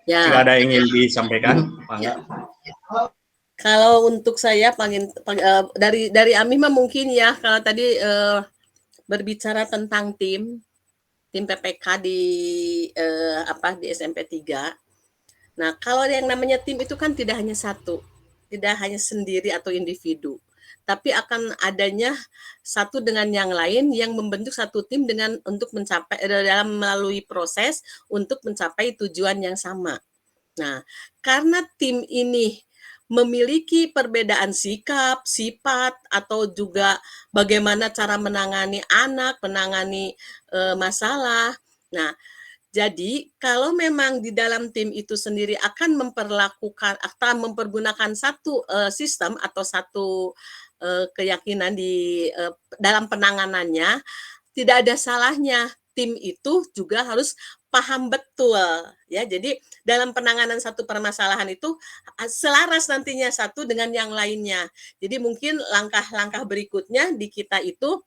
ya. Jika ada yang ingin disampaikan, mangga. Kalau untuk saya dari Ami mah mungkin ya, kalau tadi berbicara tentang tim PPK di SMP 3. Nah, kalau yang namanya tim itu kan tidak hanya satu, tidak hanya sendiri atau individu, tapi akan adanya satu dengan yang lain yang membentuk satu tim untuk mencapai dalam melalui proses untuk mencapai tujuan yang sama. Nah, karena tim ini memiliki perbedaan sikap, sifat, atau juga bagaimana cara menangani anak, menangani masalah. Nah, jadi kalau memang di dalam tim itu sendiri akan mempergunakan satu sistem atau satu keyakinan di dalam penanganannya, tidak ada salahnya tim itu juga harus paham betul ya. Jadi dalam penanganan satu permasalahan itu selaras nantinya satu dengan yang lainnya. Jadi mungkin langkah-langkah berikutnya di kita itu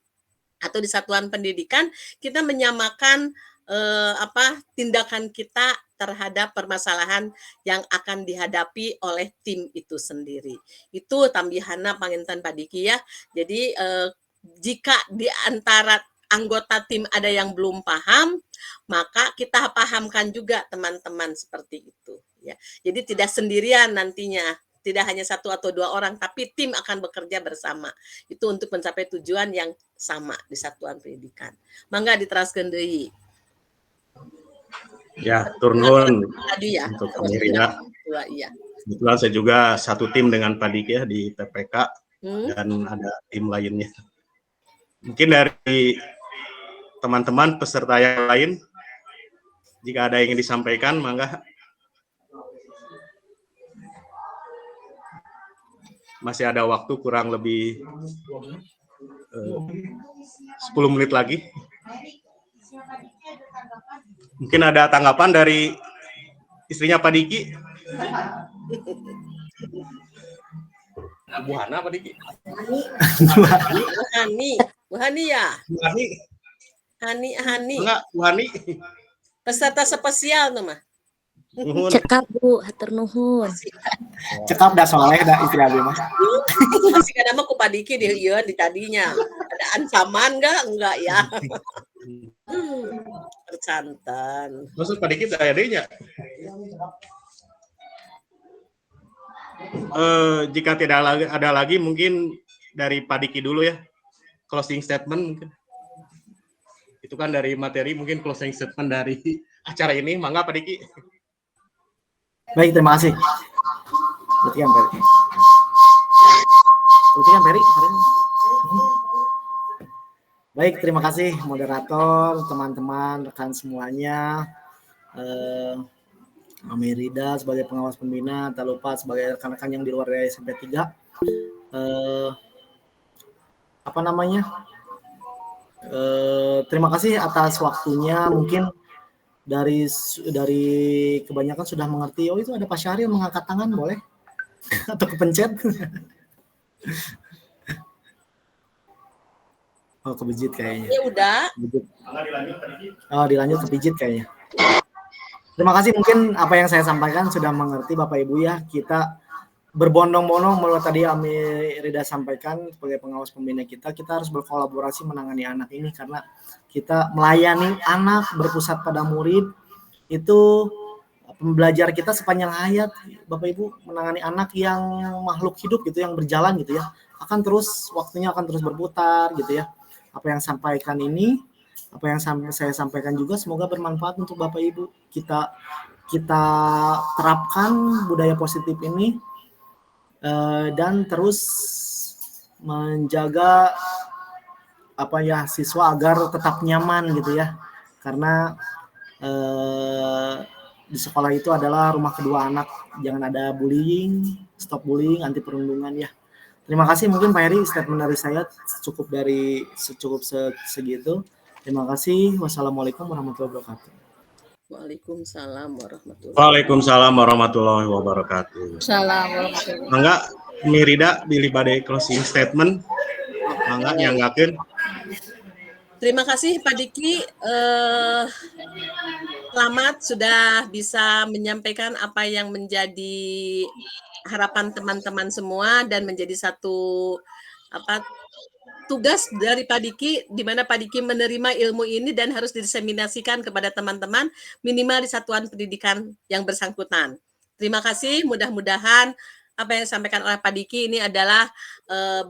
atau di satuan pendidikan kita menyamakan tindakan kita terhadap permasalahan yang akan dihadapi oleh tim itu sendiri. Itu tambihanna panginten Pak Diki ya. Jadi jika di antara anggota tim ada yang belum paham, maka kita pahamkan juga teman-teman seperti itu ya. Jadi tidak sendirian nantinya, tidak hanya satu atau dua orang, tapi tim akan bekerja bersama. Itu untuk mencapai tujuan yang sama di satuan pendidikan. Mangga diteraskeun deui. Ya, turun Tadi ya. untuk Amerida. Iya. Kebetulan saya juga satu tim dengan Pak Diki ya di PPK dan ada tim lainnya. Mungkin dari teman-teman peserta yang lain, jika ada yang ingin disampaikan, mangga. Masih ada waktu kurang lebih 10 menit lagi. Mungkin ada tanggapan dari istrinya Pak Diki. Bu Hana, Pak Diki. Bu Hani ya. Bu Hani. Hani. Enggak, Bu Hani. Peserta spesial tuh mah. Cekap Bu, hatur nuhun. Cekap dah soleh dah istri abi mah. Masih kada mah ku Pak Diki di ieu di tadinya. Ada ancaman enggak ya? Percantan. Maksud Pak Diki ada nya. Jika tidak ada lagi mungkin dari Pak Diki dulu ya. Closing statement mungkin. Itu kan dari materi, mungkin closing statement dari acara ini. Mangga Pak Diki. Baik, terima kasih. Lutian Peri. Baik, terima kasih moderator, teman-teman, rekan semuanya. Amerida sebagai pengawas pembina, tak lupa sebagai rekan-rekan yang di luar dari SMP 3. Terima kasih atas waktunya. Mungkin dari kebanyakan sudah mengerti. Oh, itu ada Pak Syahril mengangkat tangan, boleh? Atau kepencet? Oh, kebijit kayaknya. Ya udah. Oh, dilanjut kebijit kayaknya. Terima kasih, mungkin apa yang saya sampaikan sudah mengerti Bapak Ibu ya. Kita berbondong-bondong menurut tadi Rida sampaikan sebagai pengawas pembina kita harus berkolaborasi menangani anak ini karena kita melayani anak berpusat pada murid itu pembelajar kita sepanjang hayat Bapak Ibu, menangani anak yang makhluk hidup gitu yang berjalan gitu ya, waktunya akan terus berputar gitu ya. Apa yang sampaikan ini, apa yang saya sampaikan juga semoga bermanfaat untuk Bapak Ibu. Kita terapkan budaya positif ini dan terus menjaga siswa agar tetap nyaman gitu ya, karena di sekolah itu adalah rumah kedua anak. Jangan ada bullying, stop bullying, anti perundungan ya. Terima kasih, mungkin Pak Heri statement dari saya cukup segitu. Terima kasih. Wassalamualaikum warahmatullahi wabarakatuh. Waalaikumsalam warahmatullahi wabarakatuh. Mangga Mirida pilih badai closing statement. Mangga nyanggakeun. Terima kasih Pak Diki. Selamat sudah bisa menyampaikan apa yang menjadi harapan teman-teman semua dan menjadi satu tugas dari Pak Diki, di mana Pak Diki menerima ilmu ini dan harus didiseminasikan kepada teman-teman minimal di satuan pendidikan yang bersangkutan. Terima kasih, mudah-mudahan apa yang disampaikan oleh Pak Diki ini adalah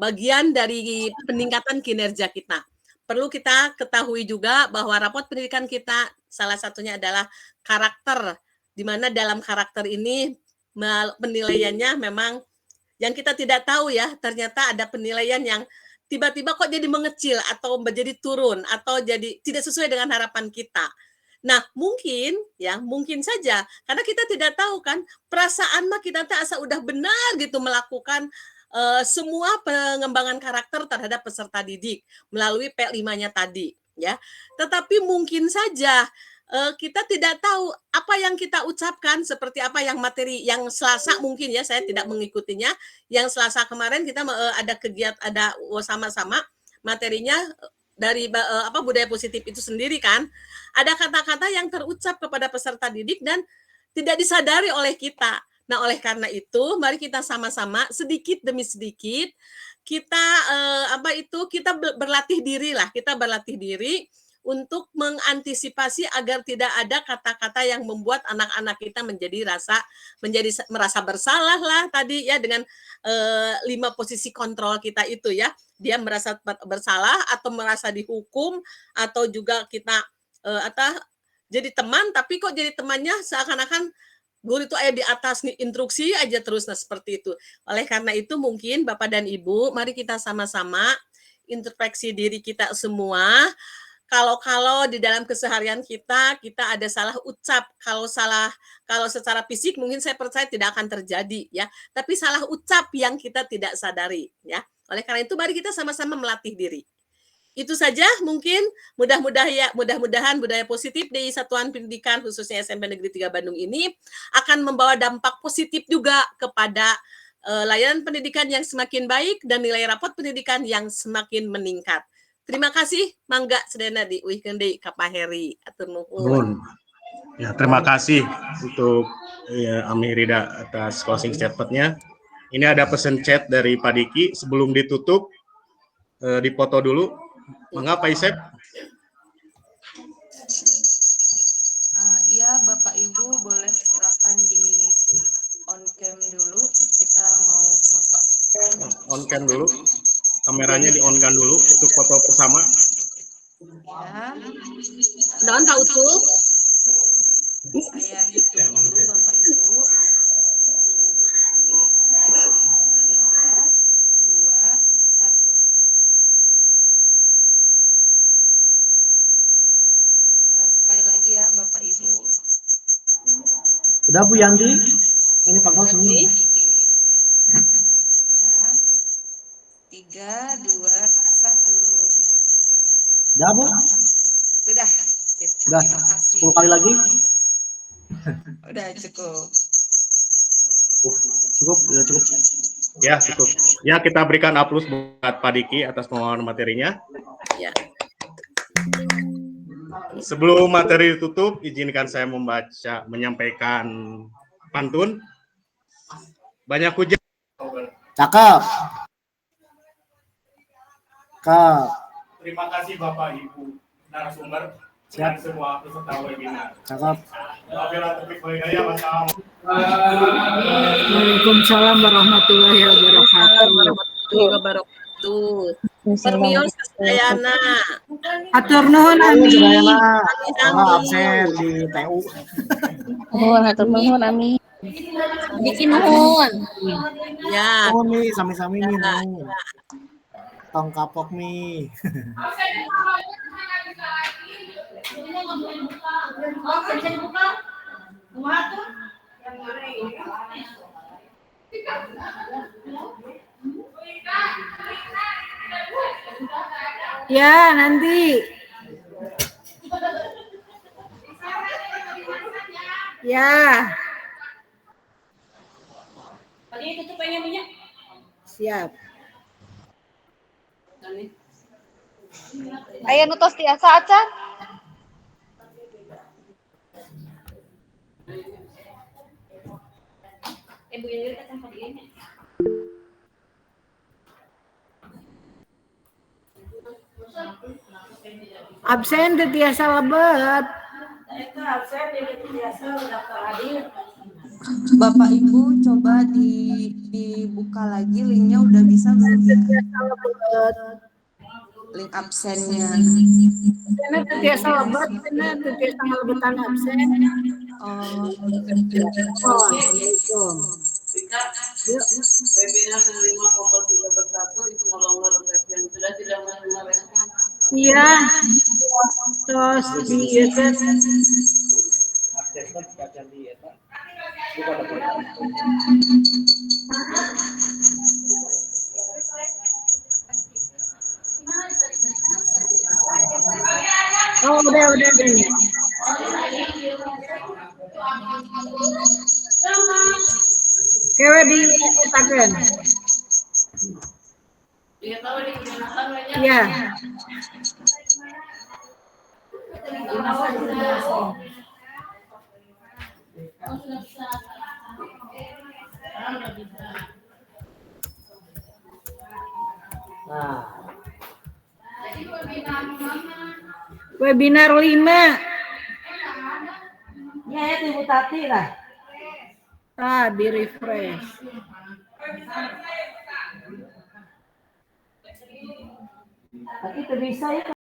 bagian dari peningkatan kinerja kita. Perlu kita ketahui juga bahwa rapot pendidikan kita salah satunya adalah karakter di mana dalam karakter ini penilaiannya memang yang kita tidak tahu ya, ternyata ada penilaian yang tiba-tiba kok jadi mengecil atau menjadi turun atau jadi tidak sesuai dengan harapan kita. Nah, mungkin saja karena kita tidak tahu kan perasaan mah kita asa udah benar gitu melakukan semua pengembangan karakter terhadap peserta didik melalui P5-nya tadi ya. Tetapi mungkin saja kita tidak tahu apa yang kita ucapkan seperti apa yang materi yang Selasa mungkin ya saya tidak mengikutinya. Yang Selasa kemarin kita ada kegiatan sama-sama materinya dari budaya positif itu sendiri kan. Ada kata-kata yang terucap kepada peserta didik dan tidak disadari oleh kita. Nah, oleh karena itu mari kita sama-sama sedikit demi sedikit kita kita berlatih diri untuk mengantisipasi agar tidak ada kata-kata yang membuat anak-anak kita merasa bersalah lah tadi ya dengan 5 posisi kontrol kita itu ya. Dia merasa bersalah atau merasa dihukum atau juga kita jadi teman tapi kok jadi temannya seakan-akan guru itu di atas nih instruksi aja terus seperti itu. Oleh karena itu mungkin Bapak dan Ibu mari kita sama-sama introspeksi diri kita semua. Kalau di dalam keseharian kita ada salah ucap, kalau secara fisik mungkin saya percaya tidak akan terjadi ya, tapi salah ucap yang kita tidak sadari ya. Oleh karena itu mari kita sama-sama melatih diri. Itu saja mungkin mudah-mudahan budaya positif di Satuan Pendidikan khususnya SMP Negeri 3 Bandung ini akan membawa dampak positif juga kepada layanan pendidikan yang semakin baik dan nilai rapot pendidikan yang semakin meningkat. Terima kasih, mangga sedena di uihkeun deui ka Pak Heri. Atur nuhun. Ya, terima kasih untuk Amirida atas closing statement-nya. Ini ada pesan chat dari Pak Diki sebelum ditutup dipoto dulu. Mangga Pak Isep. Iya, Bapak Ibu boleh silakan di on cam dulu. Kita mau foto. On cam dulu. Kameranya di-on-kan dulu untuk foto bersama. Ya. Daun tahu tuh. Saya hitung dulu Bapak Ibu. 3, 2, 1. Sekali lagi ya Bapak Ibu. Sudah Bu Yanti? Ini Pak Gaus ini. Ya. 3, 2, 1. Sudah Bu? Sudah. Sip. Sudah. Terima kasih. 10 kali lagi? Udah cukup. Sudah cukup. Ya, cukup. Ya, kita berikan aplaus buat Pak Diki atas pemaparan materinya. Ya. Sebelum materi ditutup, izinkan saya menyampaikan pantun. Banyak hujan. Cakep. Cakep. Terima kasih Bapak Ibu narasumber dan semua peserta webinar. Cakep. Waalaikumsalam warahmatullahi wabarakatuh. Permios Sayana. Atur nuhun Ami. Absen di TU. Nuhun, hatur nuhun, Ami. Bikin nuhun. Ya. Oh nih, sami-sami nih. Tong kapok nih. Ya, nanti. Ya. Siap. Aya nu tos tiasa acan. Ibu yang kita tempat ini. Absen teu tiasa lebet. Bapak Ibu coba dibuka lagi linknya udah bisa belum ya? Link absennya. Karena teu tiasa lebet, karena teu tiasa ngelebetan absen. Assalamualaikum. Yuk. Webinar 5,3 itu melonggar session. Sudah tidak menerima respon. Iya. Terus di Oh, udah. Kewe di Instagram. Iya. Webinar 5. Ya, Ibu Tati lah. Di refresh. Tapi itu bisa ya.